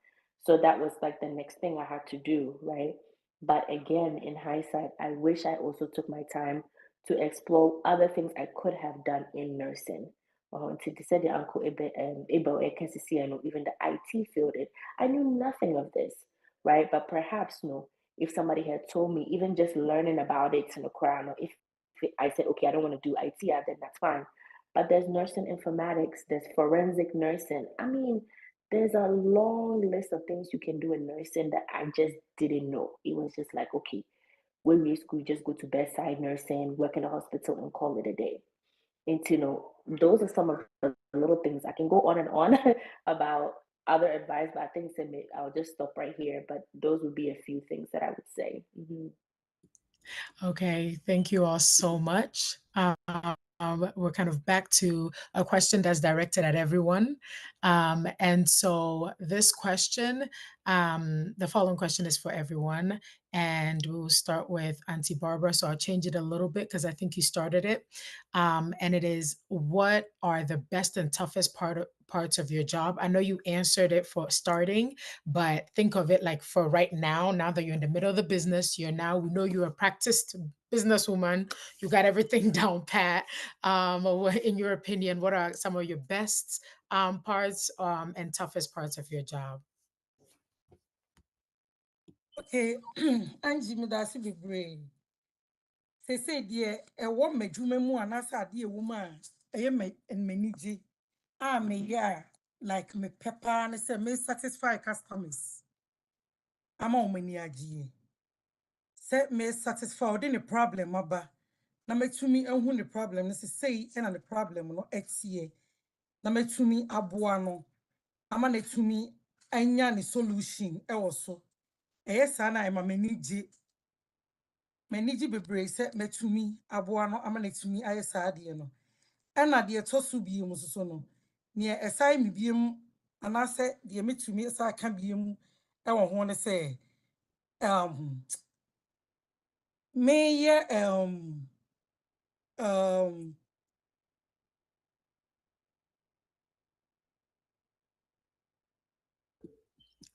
So that was like the next thing I had to do, right? But again, in hindsight, I wish I also took my time to explore other things I could have done in nursing. Until they said the uncle Abel even the IT field, I knew nothing of this, right? But perhaps no, if somebody had told me, even just learning about it in the Quran, if I said, okay, I don't want to do IT, then that's fine. But there's nursing informatics, there's forensic nursing. I mean, there's a long list of things you can do in nursing that I just didn't know. It was just like, okay, when we school, just go to bedside nursing, work in the hospital, and call it a day. And those are some of the little things. I can go on and on about other advice, but I think I'll just stop right here. But those would be a few things that I would say. Okay, thank you all so much. We're kind of back to a question that's directed at everyone. And so this question, the following question is for everyone. And we'll start with Auntie Barbara. So I'll change it a little bit because I think you started it. And it is, what are the best and toughest parts of your job? I know you answered it for starting, but think of it like for right now that you're in the middle of the business, we know you're a practiced businesswoman, you got everything down pat. In your opinion, what are some of your best parts and toughest parts of your job? Okay, Angie, me that's be brave. Say dear, a woman jume and asa dear woman, a manage. Me yeah, like me pepper and say me satisfy customers. I'm on many ag. Set me satisfy any problem aba. Na me to me and who the problem is say and the problem no XA. Na me to me abuano. Ama to me anya ni solution also. Yes, and I'm a manage. Manage bebree sɛ metumi aboa no ama netumi ayɛ saa adeɛ no ɛna deɛ ɛtɔ so biem soso no nea ɛsae me biem anaasɛ deɛ metumi ɛsa aka biem ɛwɔ ho ne sɛ meyɛ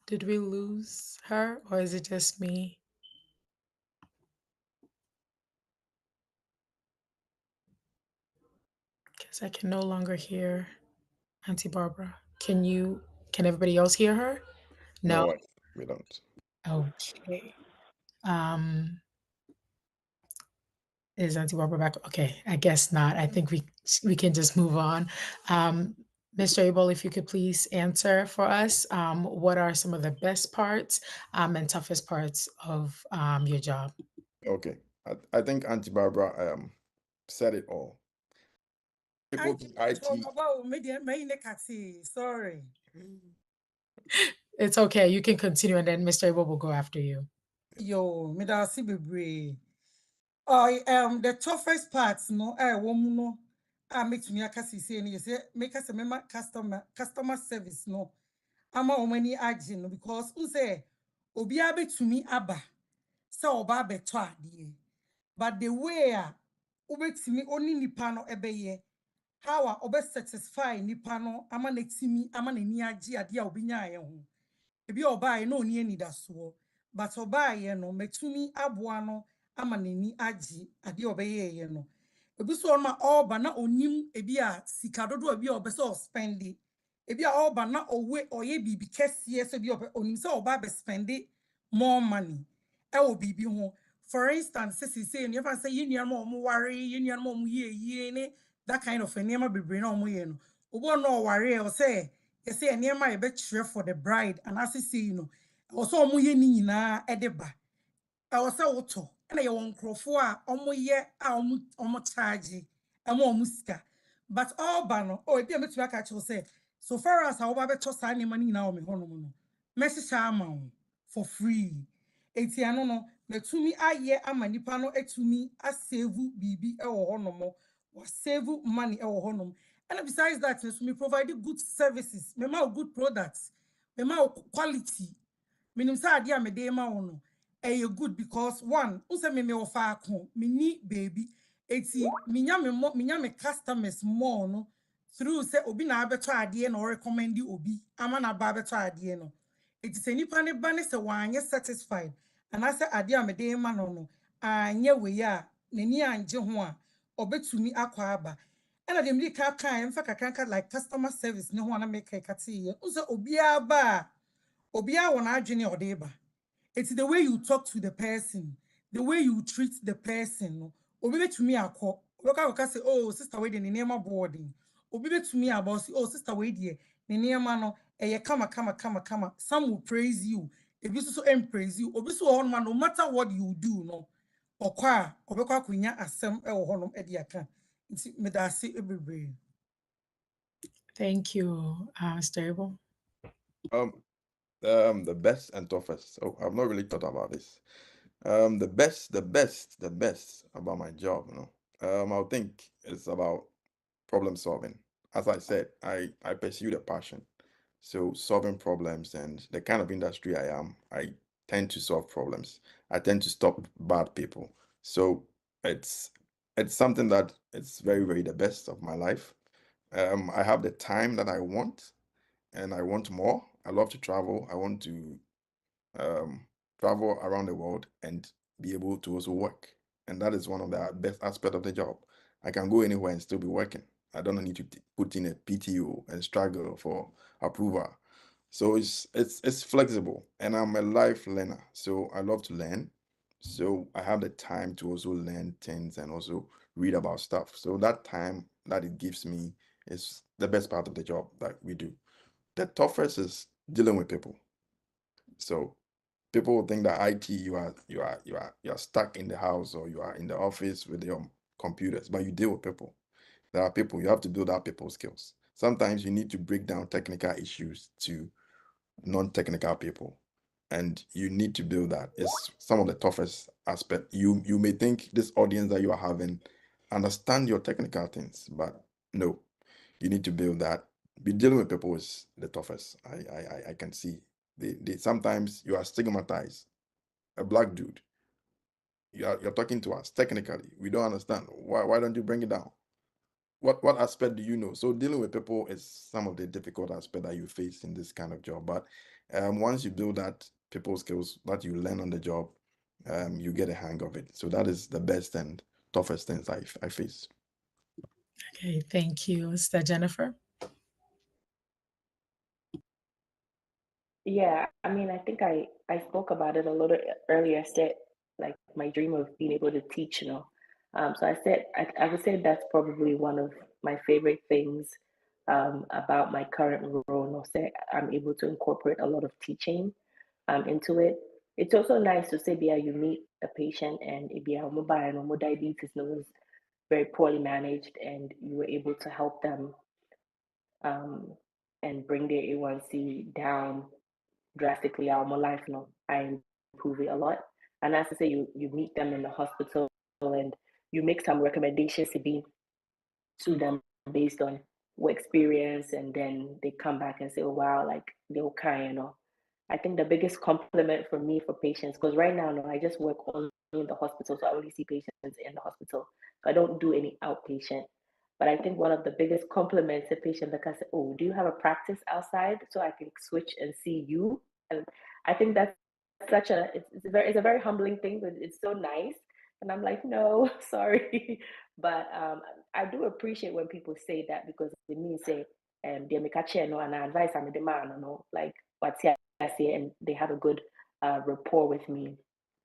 Did we lose her or is it just me? Because I can no longer hear Auntie Barbara. Can everybody else hear her? No. We don't. Okay. Is Auntie Barbara back? Okay, I guess not. I think we can just move on. Mr. Abel, if you could please answer for us, what are some of the best parts and toughest parts of your job? Okay, I think Auntie Barbara said it all. Sorry. It's okay. You can continue, and then Mr. Abel will go after you. Yo, me da si bebree. The toughest parts no woman no make me aka say ni say make us a customer service no ama omani agye no because who say obi abetumi aba say oba beto ade but the way a obetumi oni nipa no ebeye how a obe satisfy nipa no ama netimi ama nani agye ade a obi nyae ho ebi oba no oni anidaso but oba ye no metumi aboa no ama nani agye ade obeye ye no ebi so ma oba na onim ebi a sika dodo ebi obese o spendi ebi a oba na owe oye bibi kese so bi onim se oba be spendi more money e wo bibi ho for instance say you never say you nua ma omo ware you nua ma omo ye ne that kind of enema bebre na omo ye no obo no ware o say you say enema e be kire for the bride and as say you know also omo ye ni nyina e de ba say woto na ye won krofo a omo ye a omo charge omo sika but all ba no e bi metu aka che say so far as how ba be to sa enema ni nyina o me hono no message ama for free etiano no metumi aye ama nipa no etumi asave bibi e wo hono wa save money e wo hono and besides that me provide good services me ma good products me ma quality minim say ade a me dey ma wo no good because one unse me ofa akon me ni baby eti minya me customers more no through say obi na abeto ade na recommend obi ama na ba abeto ade no eti se nipa ne ba ne se wanye satisfied and I say ade a me dey ma no anye we a nani anje ho a obetumi akwa aba and dem di ka emfa kakranka like customer service ne ho na make ka tie unse obi aba obi a wona adwene odeba. It's the way you talk to the person, the way you treat the person. Obi betumi akọ oka say oh sister we dey ne name boarding obi betumi about oh sister we dey ne name no Kama. Some will praise you. If you so praise you, obi so on no matter what you do, no. Okwa, obekwa kunya asem e wo honom e de aka. Nti me da se ebebre. Thank you, Stable. The best and toughest. Oh, I've not really thought about this. The best about my job, I think it's about problem solving. As I said, I pursue the passion. So solving problems and the kind of industry I am, I tend to solve problems. I tend to stop bad people. So it's something that it's very, very the best of my life. I have the time that I want and I want more. I love to travel. I want to um, travel around the world and be able to also work. And that is one of the best aspect of the job. I can go anywhere and still be working. I don't need to put in a PTO and struggle for approval. So it's flexible, and I'm a life learner. So I love to learn. So I have the time to also learn things and also read about stuff. So that time that it gives me is the best part of the job that we do. The toughest is dealing with people. So people will think that IT, you are stuck in the house or you are in the office with your computers, but you deal with people. There are people, you have to build up people skills. Sometimes you need to break down technical issues to non-technical people, and you need to build that. It's some of the toughest aspect. You may think this audience that you are having understand your technical things, but no, you need to build that. Be dealing with people is the toughest. I can see. They sometimes you are stigmatized. A black dude, you're talking to us technically. We don't understand. Why don't you bring it down? What aspect do you know? So dealing with people is some of the difficult aspect that you face in this kind of job. But once you build that people skills that you learn on the job, you get a hang of it. So that is the best and toughest things I face. Okay, thank you. Sister Jennifer? Yeah, I mean, I think I spoke about it a little earlier. I said like my dream of being able to teach, So I said I would say that's probably one of my favorite things about my current role. No, say I'm able to incorporate a lot of teaching into it. It's also nice to say, yeah, you meet a patient and it be a mobile and diabetes was very poorly managed, and you were able to help them um, and bring their A1C down drastically. Our life, I improve it a lot. And as I say, you meet them in the hospital and you make some recommendations to them based on what experience, and then they come back and say, oh wow, like they're okay. I think the biggest compliment for me for patients, because right now, no, I just work only in the hospital, so I only see patients in the hospital. So I don't do any outpatient. But I think one of the biggest compliments a patient that can say, oh, do you have a practice outside so I can switch and see you? And I think that's it's a very humbling thing, but it's so nice. And I'm like, no, sorry. But I do appreciate when people say that, because it means say they make a chair, no, and advice I'm a demand, like what's here, and they have a good rapport with me.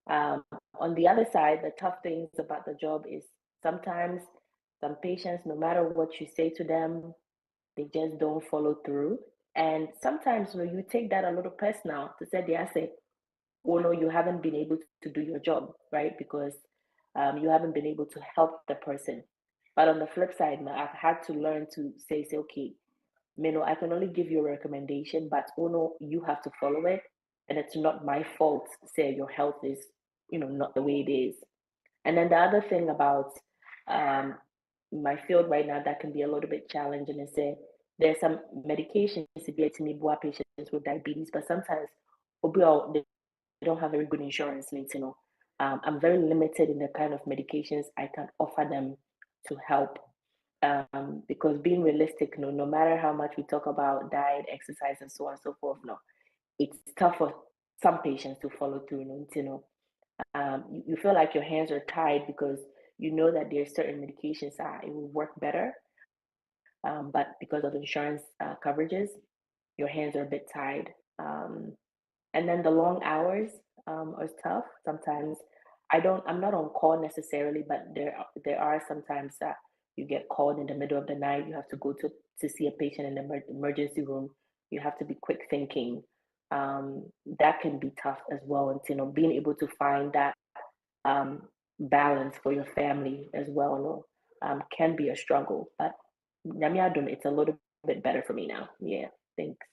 On the other side, the tough things about the job is sometimes some patients, no matter what you say to them, they just don't follow through. And sometimes you take that a little personal to say they say, oh no, you haven't been able to do your job, right? Because you haven't been able to help the person. But on the flip side, now I've had to learn to say, okay, I can only give you a recommendation, but oh no, you have to follow it. And it's not my fault, say your health is, not the way it is. And then the other thing about um, my field right now that can be a little bit challenging is that there's some medications to get to me patients with diabetes, but sometimes they don't have very good insurance needs. I'm very limited in the kind of medications I can offer them to help. Because being realistic, no matter how much we talk about diet, exercise, and so on and so forth, no, it's tough for some patients to follow through. You feel like your hands are tied because you know that there's certain medications that it will work better, but because of insurance coverages, your hands are a bit tied. And then the long hours are tough. Sometimes I'm not on call necessarily, but there are sometimes that you get called in the middle of the night. You have to go to see a patient in the emergency room. You have to be quick thinking. That can be tough as well. And you know, being able to find that balance for your family as well, no, can be a struggle. But it's a little bit better for me now. Yeah, thanks.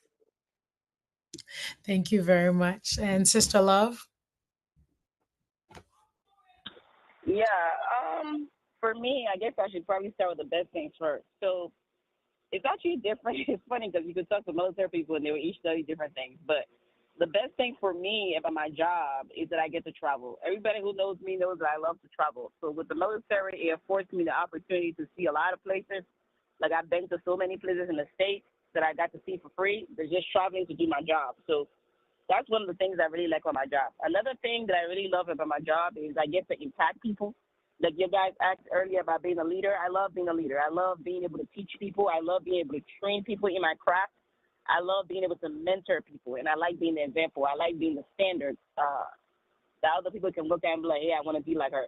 Thank you very much. And Sister Love? Yeah, for me, I guess I should probably start with the best things first. So it's actually different. It's funny because you could talk to military people and they would each tell you different things. But the best thing for me about my job is that I get to travel. Everybody who knows me knows that I love to travel. So with the military, it afforded me the opportunity to see a lot of places. Like I've been to so many places in the States that I got to see for free. They're just traveling to do my job. So that's one of the things I really like about my job. Another thing that I really love about my job is I get to impact people. Like you guys asked earlier about being a leader. I love being a leader. I love being able to teach people. I love being able to train people in my craft. I love being able to mentor people, and I like being the example. I like being the standard that other people can look at and be like, hey, I want to be like her.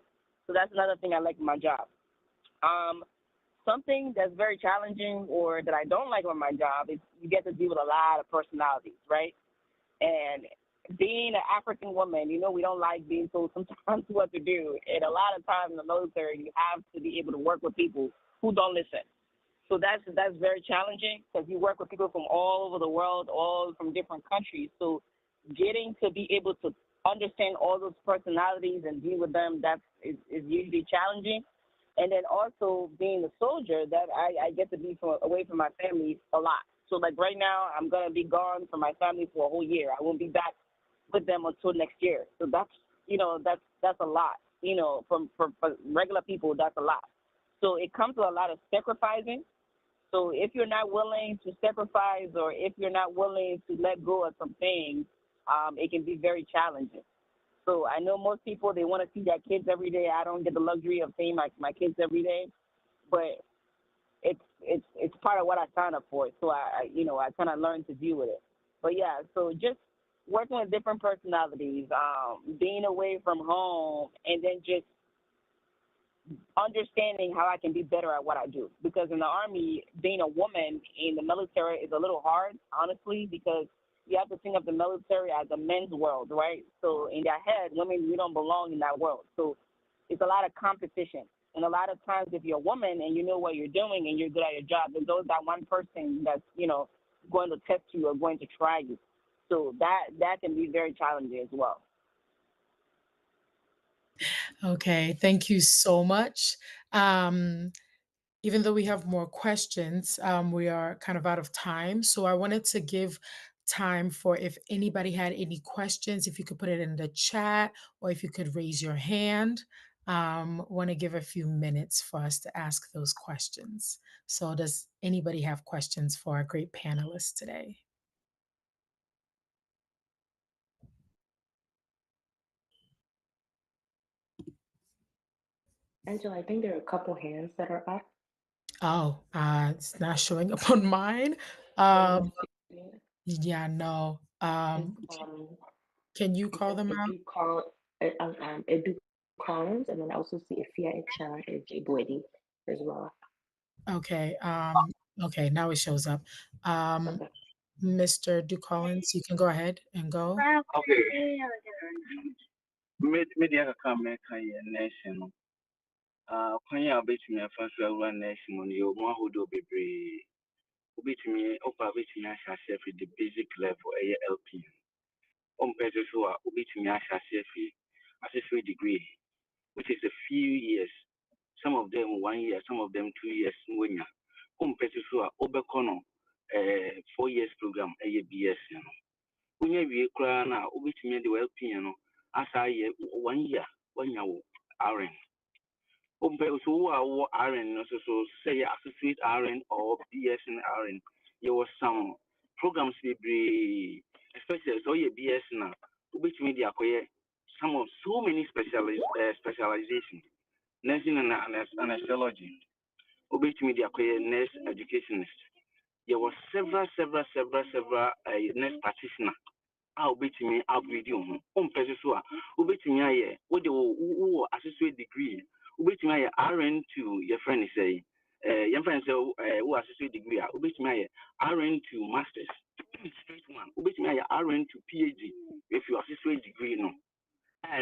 So that's another thing I like in my job. Something that's very challenging or that I don't like on my job is you get to deal with a lot of personalities, right? And being an African woman, you know, we don't like being told sometimes what to do. And a lot of times in the military, you have to be able to work with people who don't listen. So that's very challenging because you work with people from all over the world, all from different countries. So getting to be able to understand all those personalities and deal with them, is usually challenging. And then also being a soldier, that I get to be away from my family a lot. So like right now, I'm gonna be gone from my family for a whole year. I won't be back with them until next year. So that's a lot. You know, for regular people, that's a lot. So it comes with a lot of sacrificing. So if you're not willing to sacrifice or if you're not willing to let go of some things, it can be very challenging. So I know most people, they want to see their kids every day. I don't get the luxury of seeing my kids every day, but it's part of what I signed up for. So I kind of learned to deal with it. But yeah, so just working with different personalities, being away from home, and then just understanding how I can be better at what I do. Because in the Army, being a woman in the military is a little hard, honestly, because you have to think of the military as a men's world, right? So in their head, women, we don't belong in that world. So it's a lot of competition. And a lot of times if you're a woman and you know what you're doing and you're good at your job, there's always that one person that's, going to test you or going to try you. So that can be very challenging as well. Okay, thank you so much. Even though we have more questions, we are kind of out of time. So I wanted to give time for if anybody had any questions, if you could put it in the chat or if you could raise your hand. Want to give a few minutes for us to ask those questions. So does anybody have questions for our great panelists today? Angela, I think there are a couple hands that are up. Oh, it's not showing up on mine. Yeah, no. Can you call them out? Edu Collins, and then I also see Afia Echan and Jibwedi as well. Okay. Okay, now it shows up. Mr. DuCollins, you can go ahead and go. Okay. Media can make a nation. When you are between a first one nation on your one who do be between upper between us as the basic level ALP. Pesos who are between us as a degree, which is a few years. Some of them 1 year, some of them 2 years. When you pesos who are overcono 4 years program ABS. When you cry now, between the well piano as I 1 year, 1 year RN. So who are RN, so say associate RN or BS in RN. There was some programs be especially so your BS now, which media acquire some of so many specialization, nursing and anesthesiology, which media acquire nurse educationist. There was several nurse practitioner. I'll bet me upgrade you home. Pessoa, Ubetimia, what the associate degree, Ubetimia RN to your friend say, young friend say, who associate degree, Ubetimia RN to masters. straight one. Which means RN to PhD if you are associate degree, no.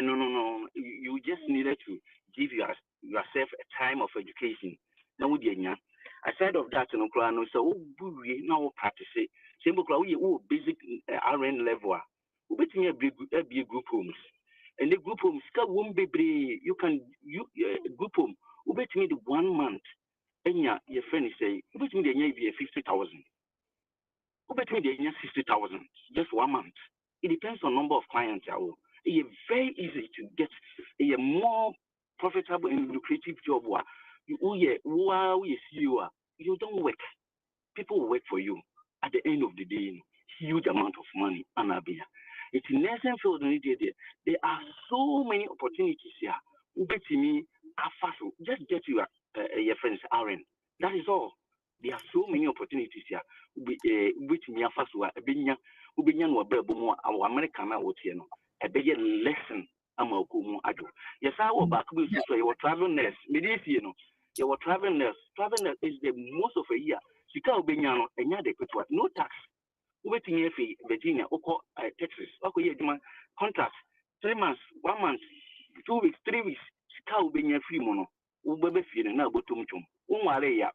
No. You just needed to give yourself a time of education. Now, aside of that, no, so now practice it. Same basic RN level. Which means be group homes. And the group homes, you can group home. Which means 1 month. And your friend say, which means they 50,000. Which means they 60,000 just 1 month. It depends on number of clients. It's very easy to get a more profitable and lucrative job. You don't work. People will work for you. At the end of the day, huge amount of money. It's nursing field. There are so many opportunities here. Just get your friends RN. That is all. There are so many opportunities here. Which me first no our American a bigger lesson. Yes, I will back with your travel nurse. Your travel nurse. Travel nurse is the most of a year. Chicago Benyano and no tax. Waiting fee Virginia or Texas. Okay, contract 3 months, 1 month, 2 weeks, 3 weeks. Chicago Benya free mono. Ubebe feeling now but tum. Umarea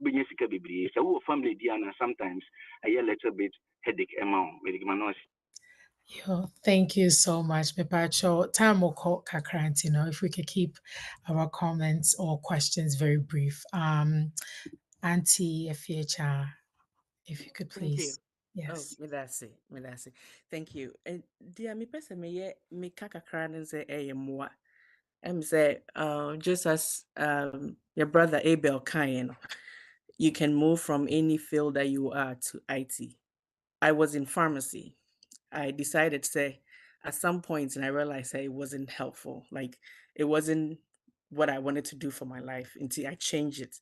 Benyasika Bibri. So family Diana sometimes a little bit headache amount with Manos. Yo, thank you so much, Mipacho. Time will call Kakrant, if we could keep our comments or questions very brief. Auntie Efiecha, if you could Thank you. please. Oh, Yes. Medasi. Thank you. And dear me person me kakakra and say more. Say just as your brother Abel Kayen, you can move from any field that you are to IT. I was in pharmacy. I decided to say at some point and I realized that it wasn't helpful. Like it wasn't what I wanted to do for my life until I changed it.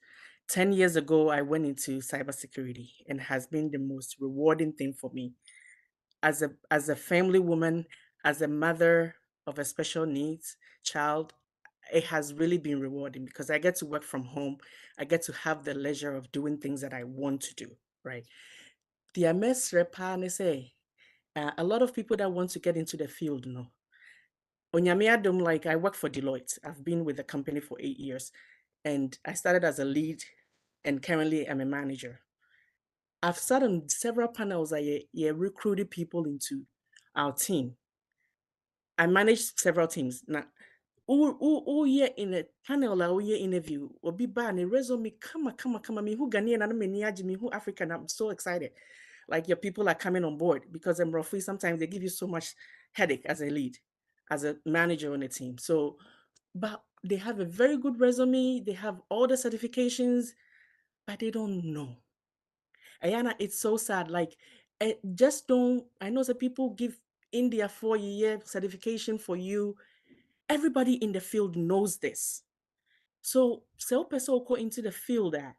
10 years ago, I went into cybersecurity and has been the most rewarding thing for me. As a family woman, as a mother of a special needs child, it has really been rewarding because I get to work from home. I get to have the leisure of doing things that I want to do, right? The MS repa say a lot of people that want to get into the field, Onyame adom, like I work for Deloitte. I've been with the company for 8 years and I started as a lead and currently I'm a manager. I've sat on several panels that recruited people into our team. I managed several teams. Now, oh yeah, in a panel, oh yeah, interview, or be bad, a resume, come, me who Ghanaian and me who African. I'm so excited. Like your people are coming on board because I'm roughly sometimes they give you so much headache as a lead, as a manager on a team. So, but they have a very good resume, they have all the certifications, but they don't know. Ayana, it's so sad. Like, just don't. I know that people give India 4-year certification for you. Everybody in the field knows this. So, sell person go into the field that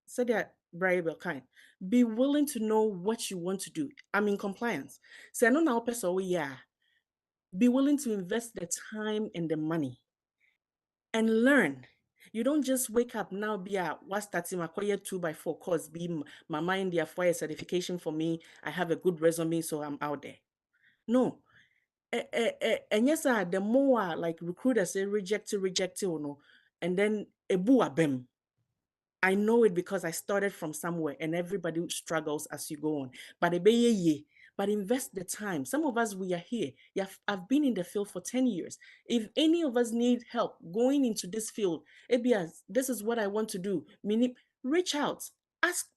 so that variable kind. Be willing to know what you want to do. I'm in compliance. So, I know now person, yeah. Be willing to invest the time and the money and learn. You don't just wake up now, be a what's starting my career 2x4 course, be my mind there for a certification for me. I have a good resume, so I'm out there. No. And yes, the more like recruiters say reject it, no, and then a boo bem. I know it because I started from somewhere and everybody struggles as you go on. But but invest the time. Some of us, we are here. Yeah, I've been in the field for 10 years. If any of us need help going into this field, ABS, this is what I want to do. Meaning, reach out, ask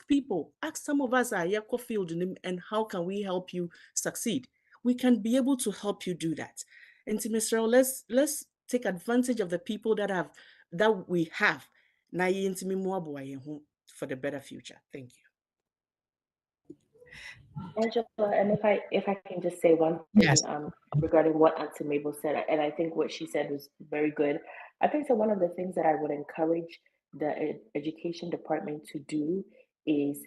people, ask some of us are Yako field and how can we help you succeed? We can be able to help you do that. And to Mr. Let's take advantage of the people that we have na yɛntumi mmoaboa yɛn ho for the better future. Thank you. Angela, and if I can just say one Yes. thing regarding what Auntie Mabel said, and I think what she said was very good. I think that one of the things that I would encourage the education department to do is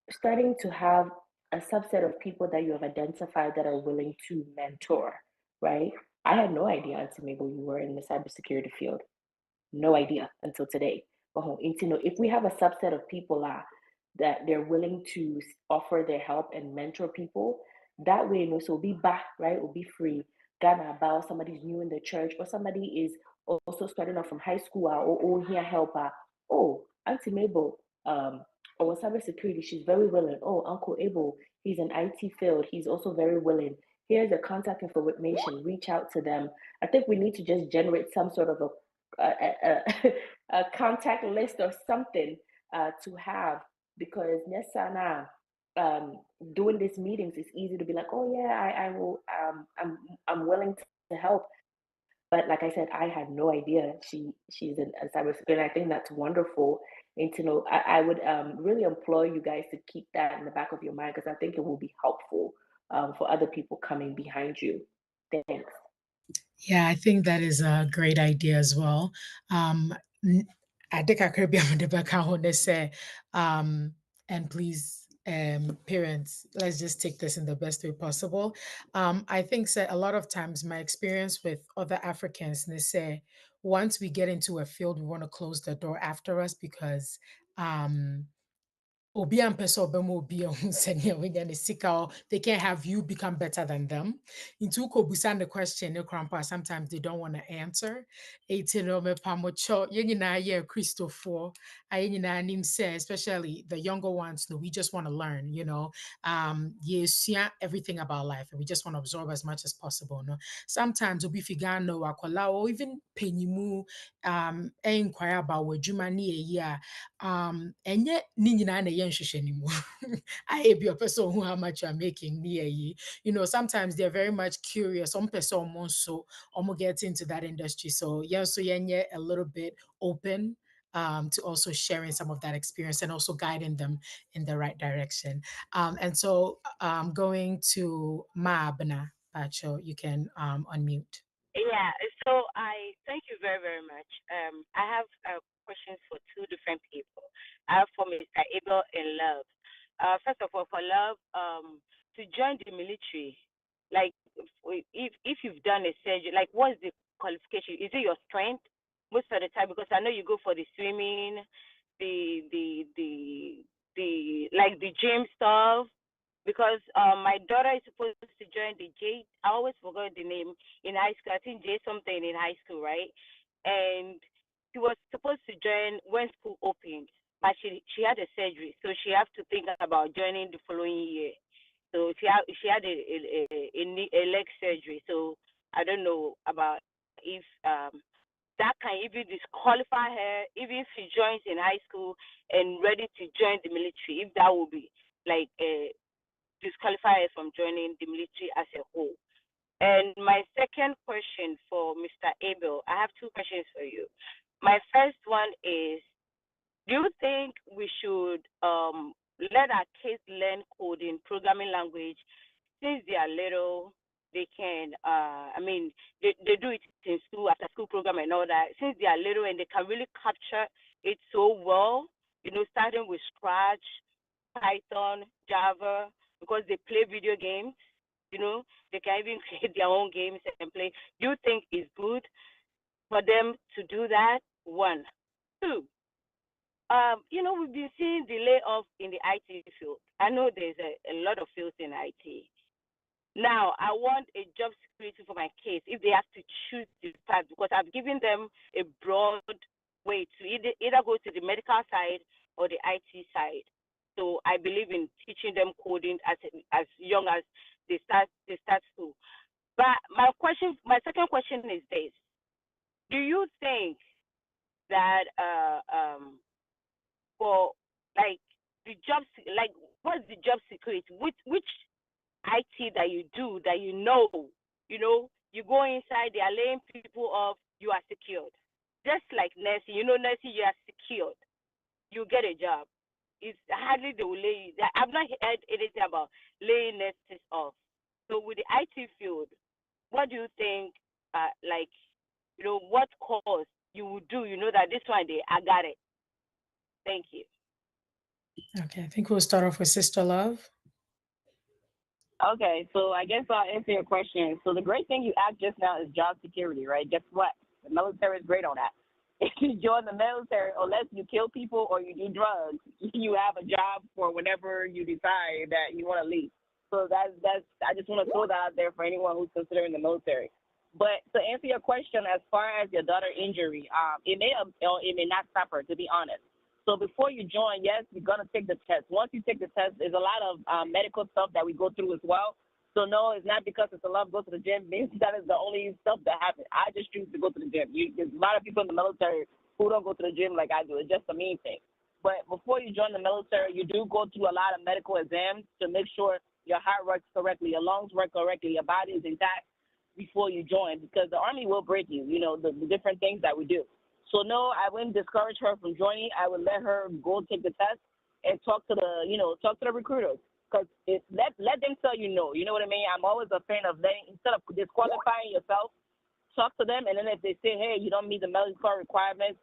starting to have a subset of people that you have identified that are willing to mentor, right? I had no idea, Auntie Mabel, you were in the cybersecurity field. No idea until today. But if we have a subset of people that they're willing to offer their help and mentor people. That way, so be back, right? Will be free. Ghana about somebody's new in the church, or somebody is also starting off from high school, or here helper. Oh, Auntie Mabel, or cybersecurity, she's very willing. Oh, Uncle Abel, he's in IT field, he's also very willing. Here's the contact information. Reach out to them. I think we need to just generate some sort of a contact list or something to have, because Nesana, doing these meetings, it's easy to be like, oh yeah, I will, I'm willing to help. But like I said, I had no idea she's in cybersecurity. I think that's wonderful. And to know, I would really implore you guys to keep that in the back of your mind, because I think it will be helpful for other people coming behind you. Thanks. Yeah, I think that is a great idea as well. I think I could be on the back of they say, and please, parents, let's just take this in the best way possible. I think so, a lot of times my experience with other Africans, they say once we get into a field, we want to close the door after us because obi ampɛ sɛ ɔbɛma obi ahu sɛnea wonya ne sika o, they can't have you become better than them. Nti wokɔbusa the question ne koraa mpo a sometimes they don't want to answer. Ɛti no mepa mo kyɛw, yɛn nyinaa yɛ Kristofoɔ, a yɛn nyinaa nim sɛ, especially the younger ones, no, we just want to learn, yɛsua everything about life and we just want to absorb as much as possible, no. Sometimes obi figa no akwadaa or even panyimu inquire about w'adwuma ne yɛyi a ɛnyɛ ne nyinaa na ɛyɛ nhwehwɛ mu. I be a person who how much you're making near you. Sometimes they're very much curious. Some person also get into that industry. So yeah, so yeah, a little bit open to also sharing some of that experience and also guiding them in the right direction. And so going to Maabna Pacho, you can unmute. Yeah, so I thank you very, very much. I have questions for two different people. I have for Mr. Abel and Love. First of all, for Love, to join the military, like if you've done a surgery, like what's the qualification? Is it your strength most of the time? Because I know you go for the swimming, the like the gym stuff. Because my daughter is supposed to join the J. I always forgot the name in high school. I think J something in high school, right? And she was supposed to join when school opened, but she had a surgery, so she has to think about joining the following year. So she had a leg surgery. So I don't know about if that can even disqualify her, even if she joins in high school and ready to join the military. If that would be like disqualify her from joining the military as a whole. And my second question for Mr. Abel, I have two questions for you. My first one is, do you think we should let our kids learn coding, programming language, since they are little? They can, they do it in school, after school program and all that. Since they are little and they can really capture it so well, starting with Scratch, Python, Java, because they play video games, they can even create their own games and play. Do you think it's good for them to do that? One. Two, we've been seeing the layoff in the IT field. I know there's a lot of fields in IT. Now, I want a job security for my kids if they have to choose the path, because I've given them a broad way to either go to the medical side or the IT side. So I believe in teaching them coding as young as they start school. But my second question is this: do you think that for like the jobs, like what's the job security? Which IT that you do that you go inside, they are laying people off, you are secured. Just like nursing, nursing, you are secured. You get a job. It's hardly they will lay you. I've not heard anything about laying nurses off. So with the IT field, what do you think? What course you would do? That this one day I got it. Thank you. Okay, I think we'll start off with Sister Love. Okay, so I guess I'll answer your question. So the great thing you asked just now is job security, right? Guess what? The military is great on that. if you join the military, unless you kill people or you do drugs, you have a job for whenever you decide that you want to leave. So that's I just want to throw that out there for anyone who's considering the military. But to answer your question, as far as your daughter injury, it may or it may not stop her. To be honest, so before you join, yes, you're gonna take the test. Once you take the test, there's a lot of medical stuff that we go through as well. So no, it's not because it's a love go to the gym means that is the only stuff that happens. I just choose to go to the gym. There's a lot of people in the military who don't go to the gym like I do. It's just a mean thing. But before you join the military, you do go through a lot of medical exams to make sure your heart works correctly, your lungs work correctly, your body is intact before you join, because the Army will break you, the different things that we do. So no, I wouldn't discourage her from joining. I would let her go take the test and talk to the recruiters, because let them tell you no. You know what I mean? I'm always a fan of letting, instead of disqualifying yourself, talk to them, and then if they say, hey, you don't meet the military requirements,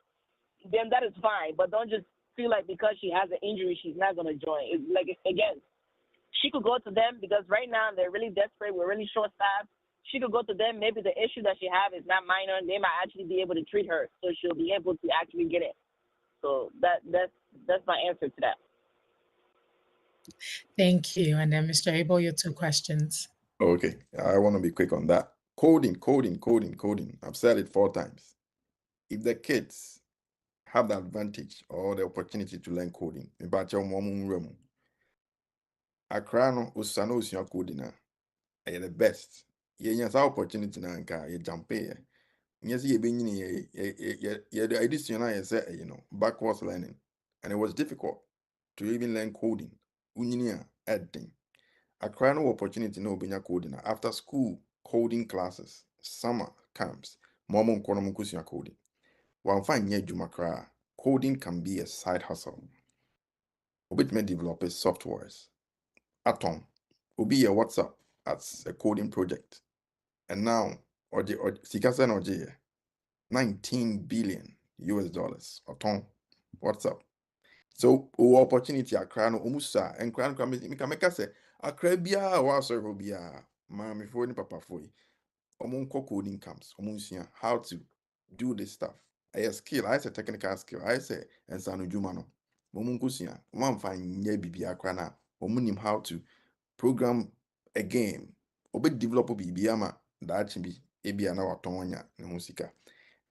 then that is fine. But don't just feel like because she has an injury, she's not going to join. It's like, again, she could go to them because right now they're really desperate. We're really short staffed. She could go to them. Maybe the issue that she have is not minor. They might actually be able to treat her, so she'll be able to actually get it. So that's my answer to that. Thank you. And then Mr. Abel, your 2 questions. Okay, I want to be quick on that. Coding. I've said it 4 times. If the kids have the advantage or the opportunity to learn coding, Accra no usano usua coding na the best. Yenya sa opportunity na nka ye jump ye. Nyesi ye benyini ye the addition na ye say backwards learning, and it was difficult to even learn coding. Unyini a edding. Accra no opportunity na obenya coding na after school coding classes, summer camps, momo nkono mkusua coding. One fine nye juma kra, coding can be a side hustle. Obit may develop softwares. Atom will be a WhatsApp as a coding project. And now, or Sikasen or 19 billion US dollars. Atom WhatsApp. So, opportunity Accra no umusa and crown make say Accra bia wa serve bia mami for ni papa for omunko coding camps omunsia how to do this stuff. I skill, I say technical skill, I say and sanu juma no. Momunkusia, one fine ye bibi Accra na omunim how to program a game obe develop bibiama that be ebia na watonwanya ne musika.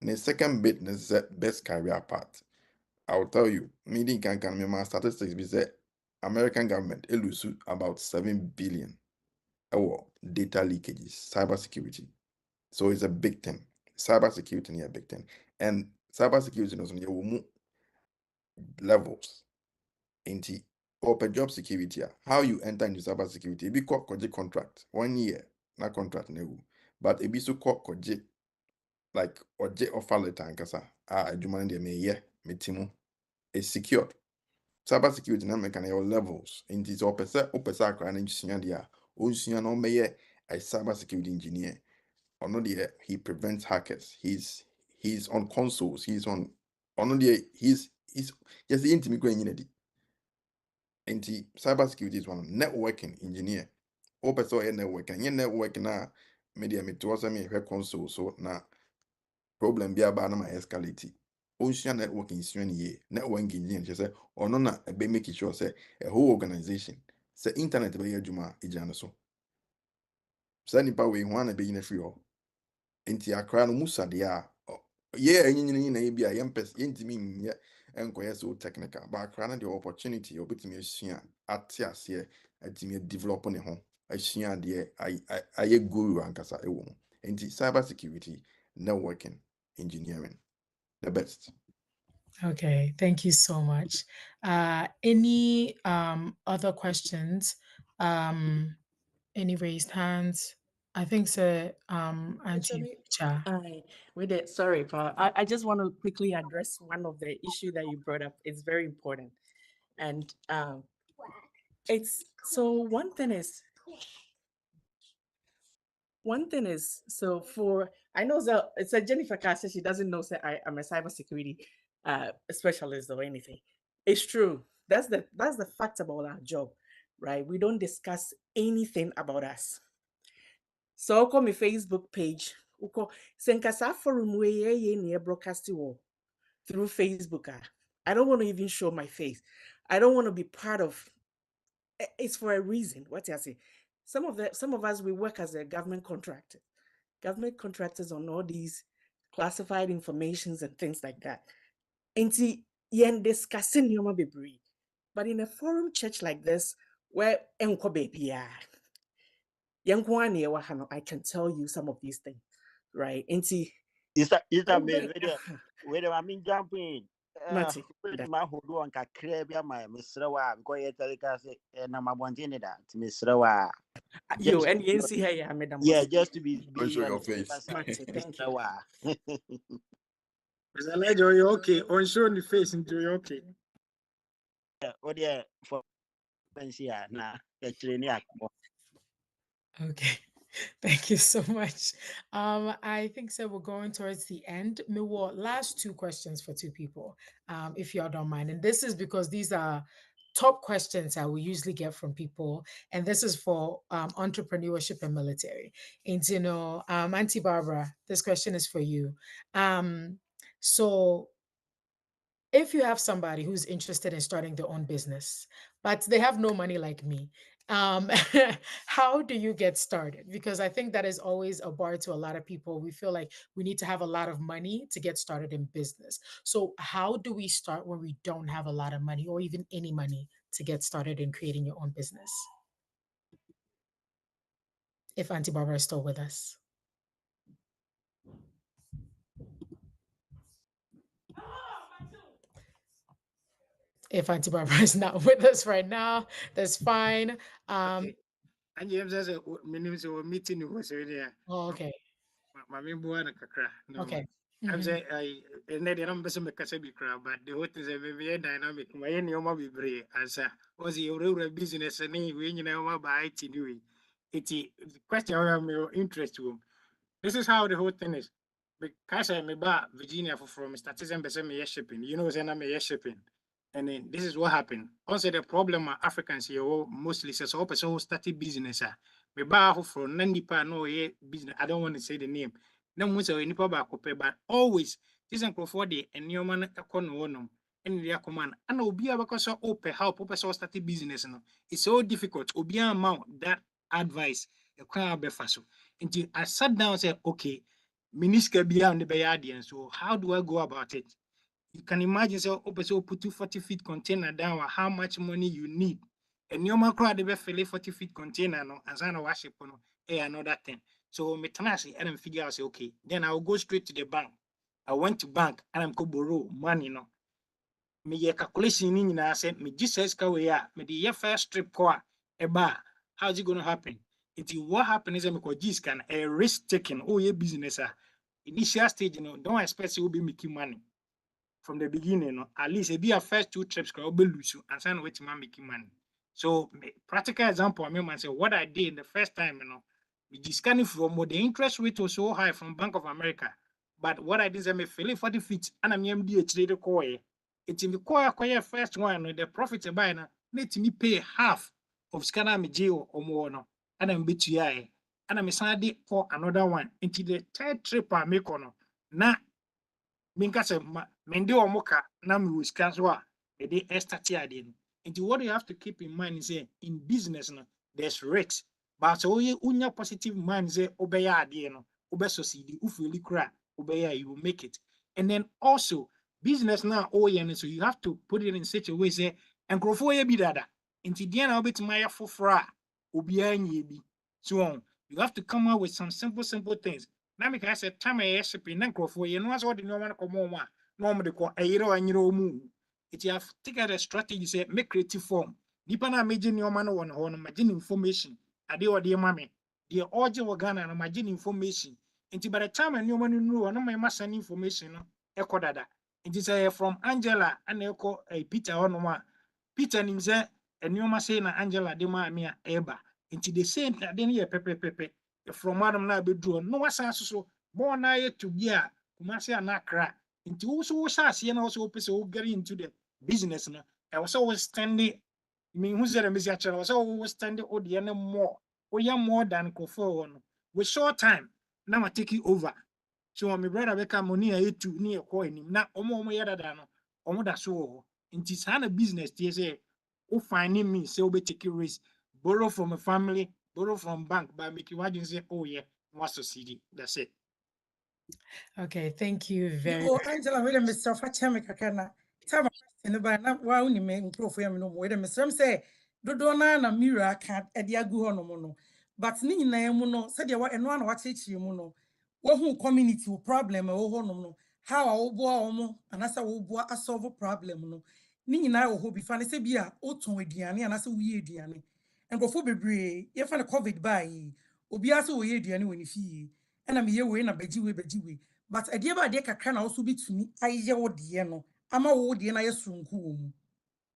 The second bit is the best career path. I will tell you, meeting can my statistics be say American government elusu about 7 billion data leakages, cybersecurity. So it's a big thing. Cybersecurity is a big thing. And cybersecurity is on levels. Into open job security, how you enter into cybersecurity. It be called project contract 1 year, not contract no. But it be so called project like oje offer letter and kasa adwuma de me ye metimu is secured. Cybersecurity na make your levels into so opesa akra na nsua dia onsua no me a cybersecurity engineer. Or no there he prevents hackers. He's on consoles, he's on he's just the intimate going in. Nti cybersecurity is one networking engineer. Open so networking. Your networking na media me to me console so na problem be about na escalate. Ocean networking is networking engineer. She say or no na be make sure say a whole organization say internet be adwuma ejana so. Say nipa we ho na be yin free ho. Nti akra no musa dia enyinyini na ebia yempes yentimi nye enkoye so technical but akra na the opportunity obetimi asua ate atimi develop ne ho asua de aye guru ankasa ewo mu. Nti cyber security, networking, engineering, the best. Okay, thank you so much. Any other questions? Any raised hands? I think so. Auntie Cha. With it, sorry, but I just want to quickly address one of the issue that you brought up. It's very important, and it's so so for I know that it's a Jennifer Cassie. She doesn't know that I am a cybersecurity specialist or anything. It's true. That's the fact about our job, right? We don't discuss anything about us. So call my Facebook page. Uko senkasa forum we ye near broadcast wo. through Facebook. I don't want to even show my face. I don't want to be part of. It's for a reason. What I say, some of us we work as a government contractors on all these classified informations and things like that. And see, yen discussing your baby, but in a forum church like this, where enko baby I can tell you some of these things, right? And see, Is that oh, me? Whether I mean jumping. Mati, With my who do on Cacrebia, my Mr. Wa, go ahead, telecast, and I'm wanting that, Mr. Wa. you and you see here, Madam. Yeah, just to Don't show on your face. Mati, thank you. Mr. Wa. Mr. Elijah, you're okay. On showing the face into you okay. Oh, yeah, for Pensia, nah, a training. Okay. Thank you so much. I think so. We're going towards the end. Miwo, last two questions for two people, if y'all don't mind. And this is because these are top questions that we usually get from people, and this is for entrepreneurship and military. And Auntie Barbara, this question is for you. So if you have somebody who's interested in starting their own business, but they have no money like me, um, how do you get started? Because I think that is always a bar to a lot of people. We feel like we need to have a lot of money to get started in business. So, how do we start when we don't have a lot of money or even any money to get started in creating your own business? If Auntie Barbara is still with us. If Auntie Barbara is not with us right now, that's fine. Okay. And James has a meeting was already. Oh, okay. Mami buana kakra. No. Okay. I'm saying and then I'm busy make a be crowd, but the whole thing is a very dynamic. My any oma be brave as a was your business and we you by it anyway. It's the question I'm interest to. This is how the whole thing is. Because I'm about Virginia from statistics and shipping. You know, I'm shipping. And then this is what happened. Also, the problem Africans here mostly says, oh, so started business. Me ba from Nandipa no business. I don't want to say the name. No one say any but always this and for the and your man econo and the command. And Obia because so open how people so started business. No, it's so difficult. Obia amount that advice. You can't be fast. Until I sat down and said, okay, Miniska beyond the Bayadian. So how do I go about it? You can imagine so put 40 feet container down how much money you need. And your macro de 40 feet container no and sana worship no another thing. So metanasi and figure out say okay, then I'll go straight to the bank. I went to bank and I'm go borrow money no. Me ye calculation ni nyina say me Jesus ka we me the first trip ko how's it going to happen? What happened is me ko Jesus can a risk taking business initial stage don't expect you will be making money from the beginning, at least it be a first two trips can be lose and sign with man making money. So practical example, I mean, say what I did the first time, we just scanning from the interest rate was so high from Bank of America. But what I did is I made 40 feet and I'm MDH the core. It's in the core first one, the profit buy na let me pay half of scanner me jail or more no. And I'm bit and I'm decided for another one. Into the third trip I make on na minka se mende omoka na me sika so a dey estati ade no. Nti what you have to keep in mind is say in business no there's risks, but so unya positive mind say obeya ade no obe succeed ufeli kura obeya you will make it. And then also business now so you have to put it in such a way say enkrofo ye bi dada nti dia na obetima ya foforo a obi anye bi. So you have to come up with some simple things. Now because I said time I shipping na crofo you know what the no one come on no de ko ayiro anyiro mu. It you have to take out a strategy say make creative form. Nipa na meje ni oma no won ho no imagine information. Ade o de mame. The oje wo Ghana no imagine information. Nti by the time any oma no know no my send information no e ko dada. Nti say from Angela and e ko Peter ono ma. Peter nim say any oma say na Angela de ma me a eba. Nti the same ade no ye pepe from Madam na be draw no wasan so more na yet to be a kumasi anakra into also was and also get into the business no I was always standing me who's there Miss Yachel was always standing the more we are more than conform with short time now I take it over So my brother beka money a etu ni ekọ enim na omo yɛ dada no omo da so wɔ hɔ. Nti saa na business tie sɛ o finding me say we take risk, borrow from a family, borrow from bank, but make you imagine say oh yeah, what succeed. That's it. Okay, thank you very Oh, Angela, wait a minute, Mr. Fachemi Kakana. Tell my question about now. Why only me improve for me no more. Wait a minute, some say dodo na mirror can't ediagu ho no mo no. But ni nyina mu no, said ya wa eno na wa chechi mu no. Wo hu community problem wo ho no no. How a wo boa omo anasa wo boa a solve problem no. Ni nyina wo ho bi fa ne se bia o ton aduane anasa wo ye aduane. Nkofo bebre, ye fa ne covid bai. Obi ase wo ye aduane woni fie. Ena me ye we na baji we. But a dear by dear can also be to me, I ye wo dear no, ama wo dear na yesunku mu.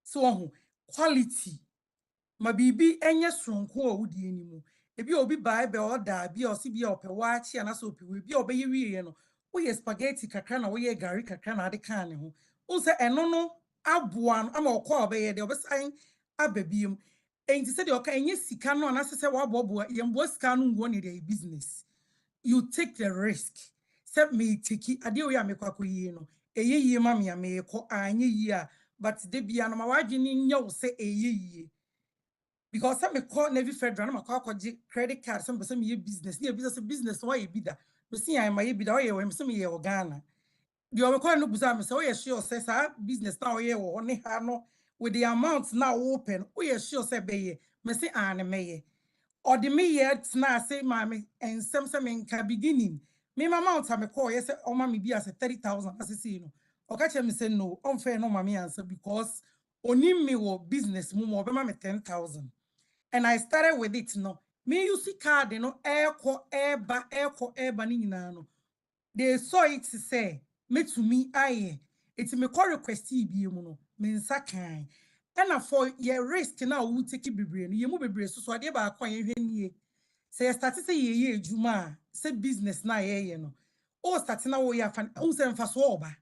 So quality. Ma bibi enye sonko wo die ni mu. Ebi obi buy be order bi o si bi o pe wachi ana so opi we bi o be ye no. Wo ye spaghetti kakra na wo ye gari kakra na ade kan ne ho. Wo se eno no aboa no ama okọ obe ye de obesan ababiem. Enti se de oka enye sika no ana se wa bobo ye mbo sika no ngo ne de business. You take the risk. Set me tiki ade we amekwa yi no. Eye yi ma me ameko anye yi a but de bia no ma wadwe ni nya wo se eye yi. Because some call Navy Federal, I'm a call credit card, some business, near business, why you be that. But see, I might be the way some year Ghana. The other call no Buzam, so yeah, sure says our business now here or only no with the amounts now open. We are sure say bay, Messi Anne May. Or the me yet now say, mammy, and some in beginning. Me, my mount, I'm a call, yes, or mammy be as a 30,000 as a see. Or catch me say no, unfair no mammy answer because only me or business more, but mammy 10,000. And I started with it no. Me use card no airba ni nyina no. They saw it say me to me aye. It me call request bi mu no. Me nsa kan. And for your risk na wo take bebre no. Ye mu bebre so ade ba akwa ye hwe nie. Say start say ye ejuma say business na ye no. O start na wo ya fan o say mfa so oba.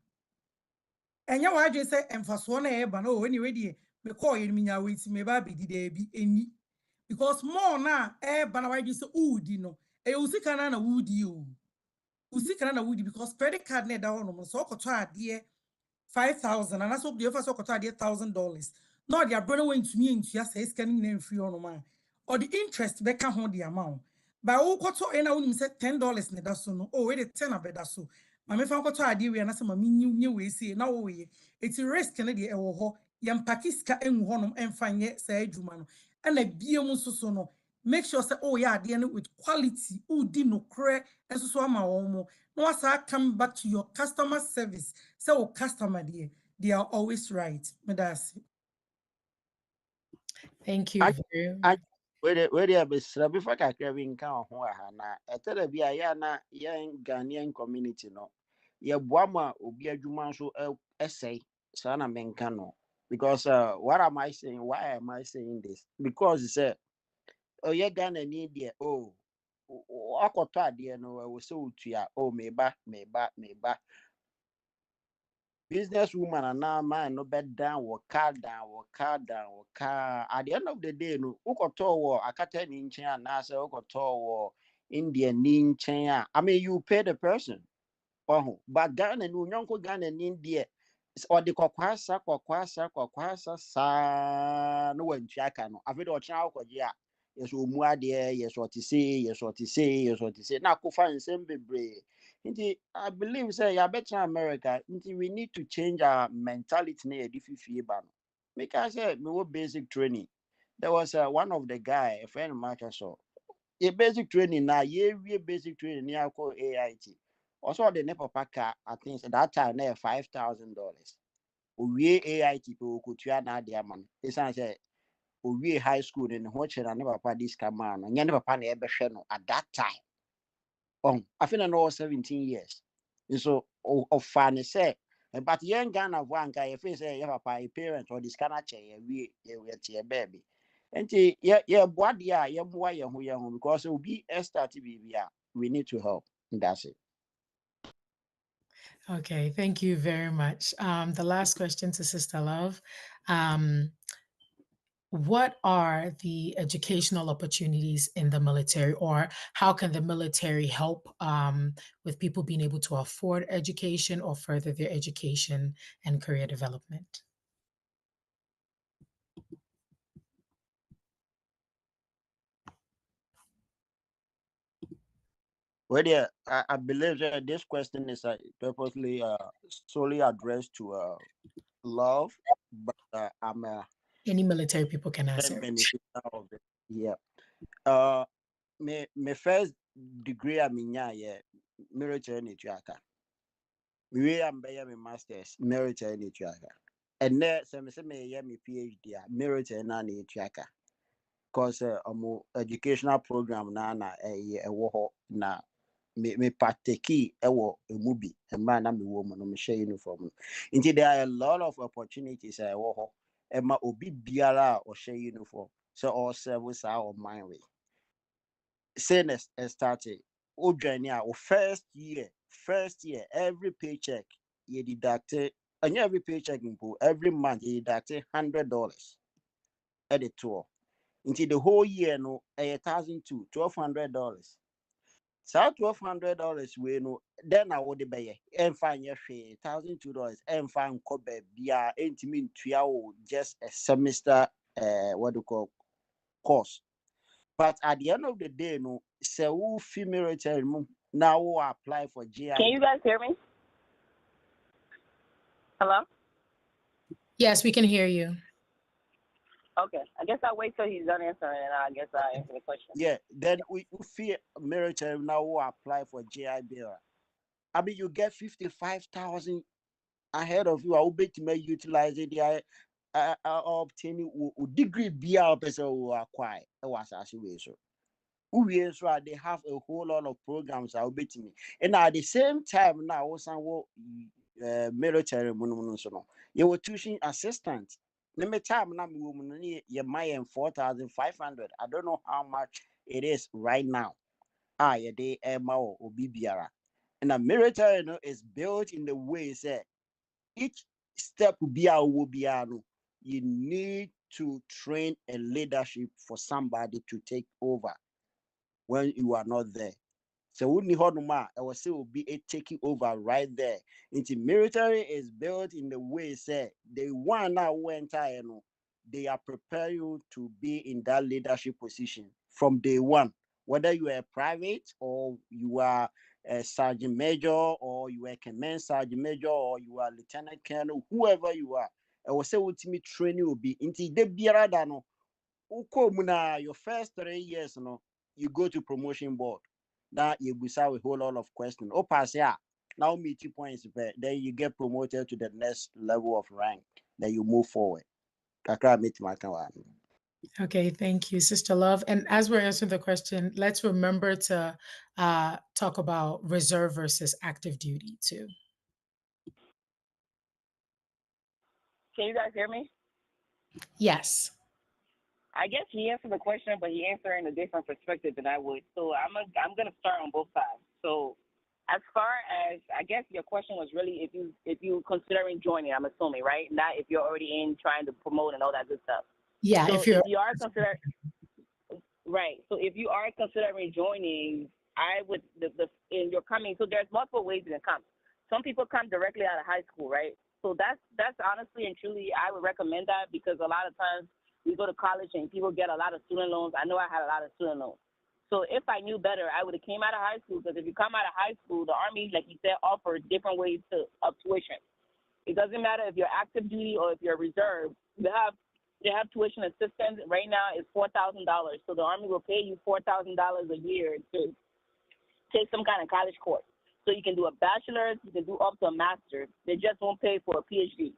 Enya wa adwe say mfa so na ye ba no anyway die me call ye me nya wait me ba be di da bi eni. Because more na bana why you say woody no usika na woody o usika na woody because credit card na da no so okoto ade 5,000 and so the first okoto ade $1,000 no they are brother went to me into ya say scanning na free on man or the interest be ka ho the amount ba wo koto na wonim say $10 na da so no oh we the 10 abeda so ma me fa koto ade we na say ma me nye we see na wo we it's risk na de e wo ho yam pakiska enwu honom emfanye sa adwuma no and a BM so no. Make sure say oh yeah the with quality di no cre and so ama omo. No as I come back to your customer service. Say oh customer there, they are always right. Me that's it. Thank you very I much. where there be before kakra bi nka ho ha na etele bi a ya na yen Ghanaian community no ye boama obi adwuma so essay so na menka no because what am I saying, why am I saying this? Because he said oh yeah Ghana need there oh akoto ade no we say utua oh meba businesswoman and now man no bed down work car at the end of the day no ukoto wo akata ni nchen na say ukoto wo Indian ni nchen I mean you pay the person oh but Ghana no nyonko Ghana ni India or the kwakwasa sa no wantua aka no afede o kyan akwaje a yes omu ade yes what to say na kofa nsem bebre nti I believe say ya better America nti we need to change our mentality na edififie ba no make I say me wo basic training there was one of the guy a friend of mine so a basic training na we basic training ni akọ AIT also the papa car I think at that time na $5,000 owie AIT pe okotua na ade ama no esan say owie high school ne ho kyerɛ ne papa this kama no nya ne papa na ɛbɛhwɛ no at that time I feel no 17 years so of fun say but young Ghana for anka you feel say your papa a parent or this kind of chair we tie baby enti yeah boade a ye boa ye ho because obi start bibia we need to help that's it. Okay, thank you very much. The last question to Sister Love. what are the educational opportunities in the military, or how can the military help with people being able to afford education or further their education and career development? Well, yeah, I believe that this question is purposely solely addressed to love, but I'm Any military people can very answer it. beneficial of it. Yeah. My first degree I mean yeah, military nutriaka. We am by my masters military nutriaka. And then me yeah my PhD military na nutriaka. Cause educational program na wo na me partake ewo emu bi emma na me wo mu no me share uniform no. Nti there are a lot of opportunities wo ho emma obi biara o share uniform so all service our mind way. Say next started odwane a first year every paycheck you deduct and every paycheck every month you deduct $100 at the tour. Into the whole year no $1,200. So $1,200 we no then I would be and find your share $1,002 and find cover bia intimate just a semester what do call course. But at the end of the day, no, so female military now apply for GI. Can you guys hear me? Hello? Yes, we can hear you. Okay. I guess I'll wait till he's done answering and I guess I'll answer the question. Yeah, then we feel military now apply for GI Bill. I mean, you get 55,000 ahead of you. I will bet you may utilize it. Obtaining degree BR person who acquire. It was as you so. They have a whole lot of programs I'll bet me. And at the same time now also military you were tuition assistant. Name time now you might 4,500. I don't know how much it is right now. Yeah, they or BBR. And a military is built in the way that each step will be you need to train a leadership for somebody to take over when you are not there. So wouldn't I will say will be a taking over right there. Into military is built in the way say they want now went they are preparing you to be in that leadership position from day one. Whether you are private or you are a sergeant major or you are command sergeant major or you are lieutenant colonel, whoever you are, I will say ultimate training will be into the biaradano. Your first 3 years, you go to promotion board. That you will have a whole lot of questions. Oh, pass yeah. Now meet 2 points, then you get promoted to the next level of rank. Then you move forward. Kakra meet my kawan. Okay, thank you, Sister Love. And as we're answering the question, let's remember to talk about reserve versus active duty too. Can you guys hear me? Yes. I guess he answered the question, but he answered in a different perspective than I would. So I'm gonna start on both sides. So as far as I guess your question was really if you considering joining, I'm assuming, right? Not if you're already in trying to promote and all that good stuff. Yeah, so if you are considering right. So if you are considering joining, I would in your coming. So there's multiple ways you can come. Some people come directly out of high school, right? So that's honestly and truly I would recommend that because a lot of times we go to college and people get a lot of student loans. I know I had a lot of student loans. So if I knew better, I would have came out of high school because if you come out of high school, the Army, like you said, offers different ways of tuition. It doesn't matter if you're active duty or if you're reserve. They have tuition assistance. Right now it's $4,000. So the Army will pay you $4,000 a year to take some kind of college course. So you can do a bachelor's, you can do up to a master's. They just won't pay for a PhD.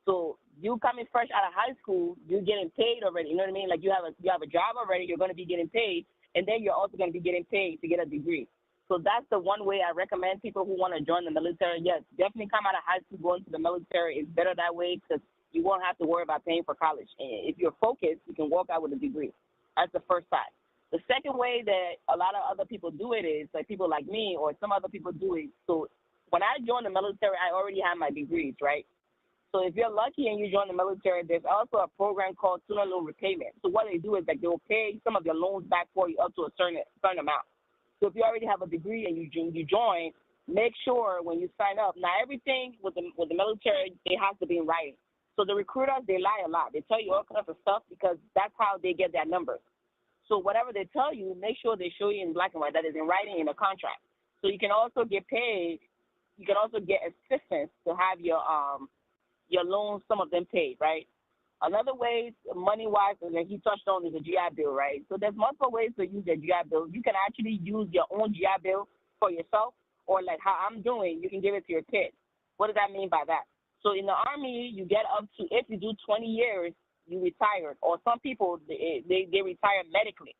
So you coming fresh out of high school, you're getting paid already. You know what I mean? Like you have a job already. You're going to be getting paid, and then you're also going to be getting paid to get a degree. So that's the one way I recommend people who want to join the military. Yes, definitely come out of high school, go into the military. It's better that way because you won't have to worry about paying for college. And if you're focused, you can walk out with a degree. That's the first side. The second way that a lot of other people do it is like people like me or some other people do it. So when I joined the military, I already had my degrees, right? So if you're lucky and you join the military, there's also a program called student loan repayment. So what they do is like they will pay some of your loans back for you up to a certain amount. So if you already have a degree and you join, make sure when you sign up. Now everything with the military, it has to be in writing. So the recruiters, they lie a lot. They tell you all kinds of stuff because that's how they get their numbers. So whatever they tell you, make sure they show you in black and white, that is in writing in a contract. So you can also get paid. You can also get assistance to have your loans, some of them paid, right? Another way, money-wise, and he touched on, is a GI Bill, right? So there's multiple ways to use your GI Bill. You can actually use your own GI Bill for yourself, or like how I'm doing, you can give it to your kids. What does that mean by that? So in the Army, you get up to, if you do 20 years, you retire. Or some people, they retire medically.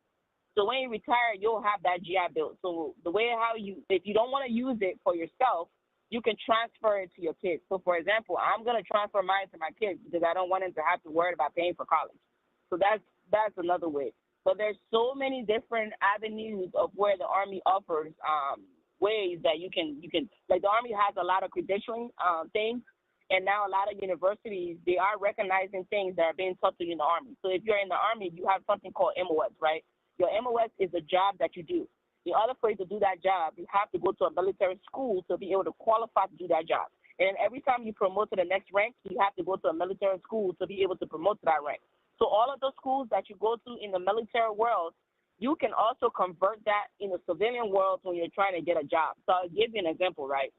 So when you retire, you'll have that GI Bill. So the way if you don't want to use it for yourself, you can transfer it to your kids. So, for example, I'm going to transfer mine to my kids because I don't want them to have to worry about paying for college. So that's another way. But there's so many different avenues of where the Army offers ways that you can like the Army has a lot of credentialing things, and now a lot of universities, they are recognizing things that are being taught to you in the Army. So if you're in the Army, you have something called MOS, right? Your MOS is a job that you do. In order for you to do that job, you have to go to a military school to be able to qualify to do that job. And every time you promote to the next rank, you have to go to a military school to be able to promote to that rank. So all of those schools that you go to in the military world, you can also convert that in the civilian world when you're trying to get a job. So I'll give you an example, right?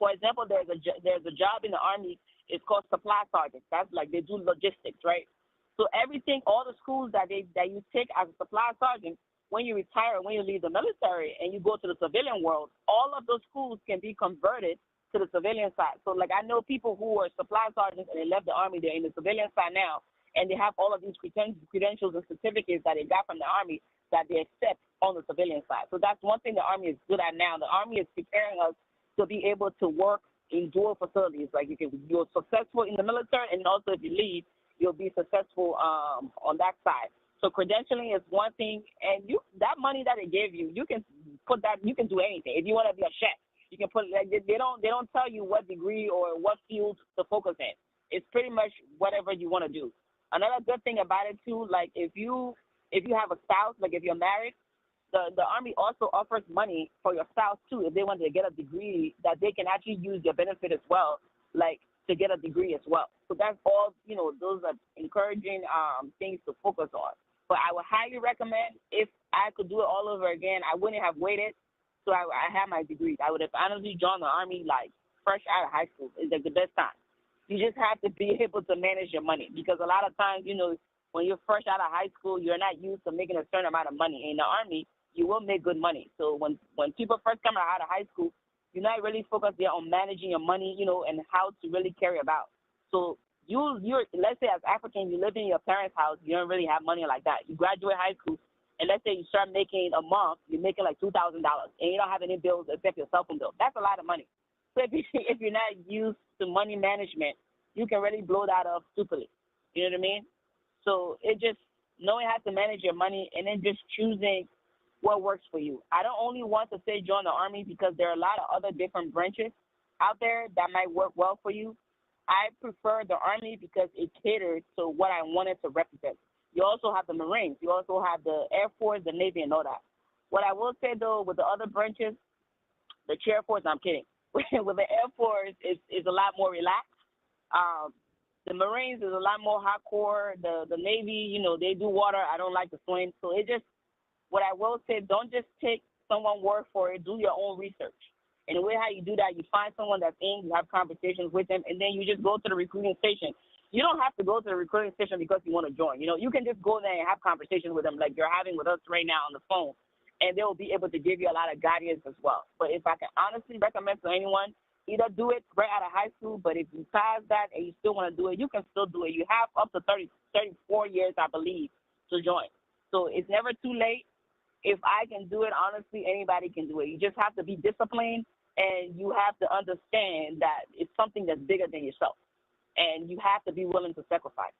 For example, there's a job in the Army. It's called supply sergeant. That's like they do logistics, right? So everything, all the schools that you take as a supply sergeant, when you retire, when you leave the military and you go to the civilian world, all of those schools can be converted to the civilian side. So like I know people who were supply sergeants and they left the Army, they're in the civilian side now, and they have all of these credentials and certificates that they got from the Army that they accept on the civilian side. So that's one thing the Army is good at now. The Army is preparing us to be able to work in dual facilities. Like you're successful in the military, and also if you leave, you'll be successful on that side. So credentialing is one thing, and that money that they give you, you can put that. You can do anything. If you want to be a chef, you can put. Like, they don't tell you what degree or what field to focus in. It's pretty much whatever you want to do. Another good thing about it too, like if you have a spouse, like if you're married, the Army also offers money for your spouse too if they want to get a degree that they can actually use their benefit as well, like to get a degree as well. So that's all. Those are encouraging things to focus on. But I would highly recommend, if I could do it all over again, I wouldn't have waited. So I had my degrees. I would have honestly joined the Army like fresh out of high school. It's like the best time. You just have to be able to manage your money, because a lot of times, when you're fresh out of high school, you're not used to making a certain amount of money. In the Army, you will make good money. So when people first come out of high school, you're not really focused there on managing your money, and how to really carry about. So you're let's say as African, you live in your parents' house, you don't really have money like that. You graduate high school, and let's say you start making a month, you're making like $2,000, and you don't have any bills except your cell phone bill. That's a lot of money. So if you're not used to money management, you can really blow that up stupidly. You know what I mean? So it just knowing how to manage your money, and then just choosing what works for you. I don't only want to say join the Army, because there are a lot of other different branches out there that might work well for you. I prefer the Army because it caters to what I wanted to represent. You also have the Marines. You also have the Air Force, the Navy, and all that. What I will say, though, with the other branches, the Air Force, I'm kidding. With the Air Force, it's a lot more relaxed. The Marines is a lot more hardcore. The Navy, they do water. I don't like to swim. So what I will say, don't just take someone's word for it. Do your own research. And the way how you do that, you find someone that's in, you have conversations with them, and then you just go to the recruiting station. You don't have to go to the recruiting station because you want to join. You can just go there and have conversations with them like you're having with us right now on the phone, and they will be able to give you a lot of guidance as well. But if I can honestly recommend to anyone, either do it right out of high school, but if you pass that and you still want to do it, you can still do it. You have up to 34 years, I believe, to join. So it's never too late. If I can do it, honestly, anybody can do it. You just have to be disciplined, and you have to understand that it's something that's bigger than yourself, and you have to be willing to sacrifice.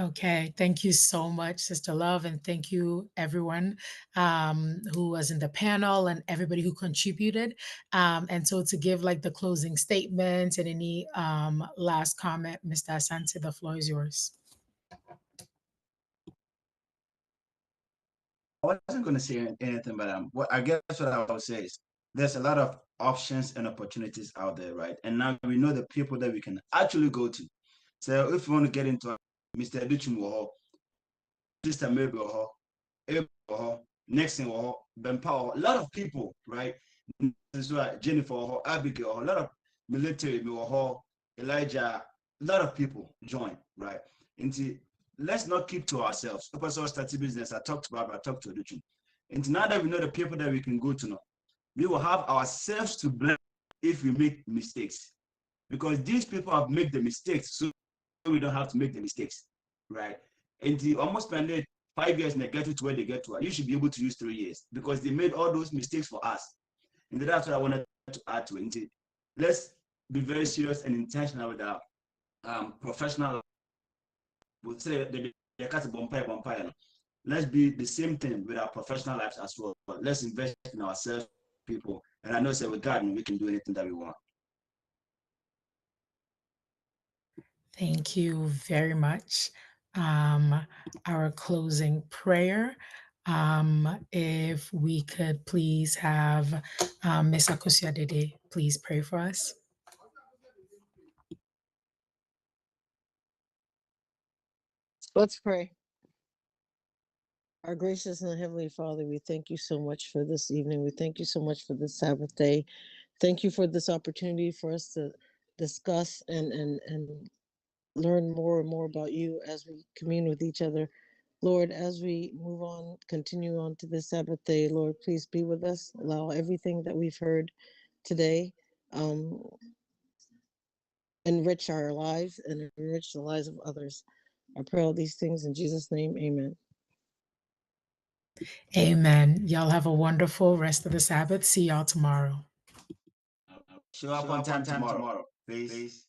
Okay, thank you so much, Sister Love, and thank you everyone who was in the panel and everybody who contributed. And so to give like the closing statements and any last comment, Mr. Asante, the floor is yours. I wasn't going to say anything, but what I guess what I would say is there's a lot of options and opportunities out there, right? And now we know the people that we can actually go to. So if you want to get into Mr. Educhim, Sister Mary, Nixon, Bempower, a lot of people, right? Jennifer, Abigail, a lot of military, Elijah, a lot of people join, right? And let's not keep to ourselves. Because I started business, I talked to Barbara, I talked to Educhim. And now that we know the people that we can go to now, we will have ourselves to blame if we make mistakes. Because these people have made the mistakes, so we don't have to make the mistakes, right? And they almost spend 5 years and they get to where they get to. You should be able to use 3 years because they made all those mistakes for us. And that's what I wanted to add to it. Let's be very serious and intentional with our professional. We'll say let's be the same thing with our professional lives as well. Let's invest in ourselves, people. And I know, say, with God, we can do anything that we want. Thank you very much. Our closing prayer. If we could please have Ms. Akosia Dede please pray for us. Let's pray. Our gracious and heavenly Father, we thank you so much for this evening. We thank you so much for this Sabbath day. Thank you for this opportunity for us to discuss and learn more and more about you as we commune with each other. Lord, as we move on, continue on to this Sabbath day, Lord, please be with us. Allow everything that we've heard today enrich our lives and enrich the lives of others. I pray all these things in Jesus' name. Amen. Amen. Y'all have a wonderful rest of the Sabbath. See y'all tomorrow. Show up on time tomorrow. Peace.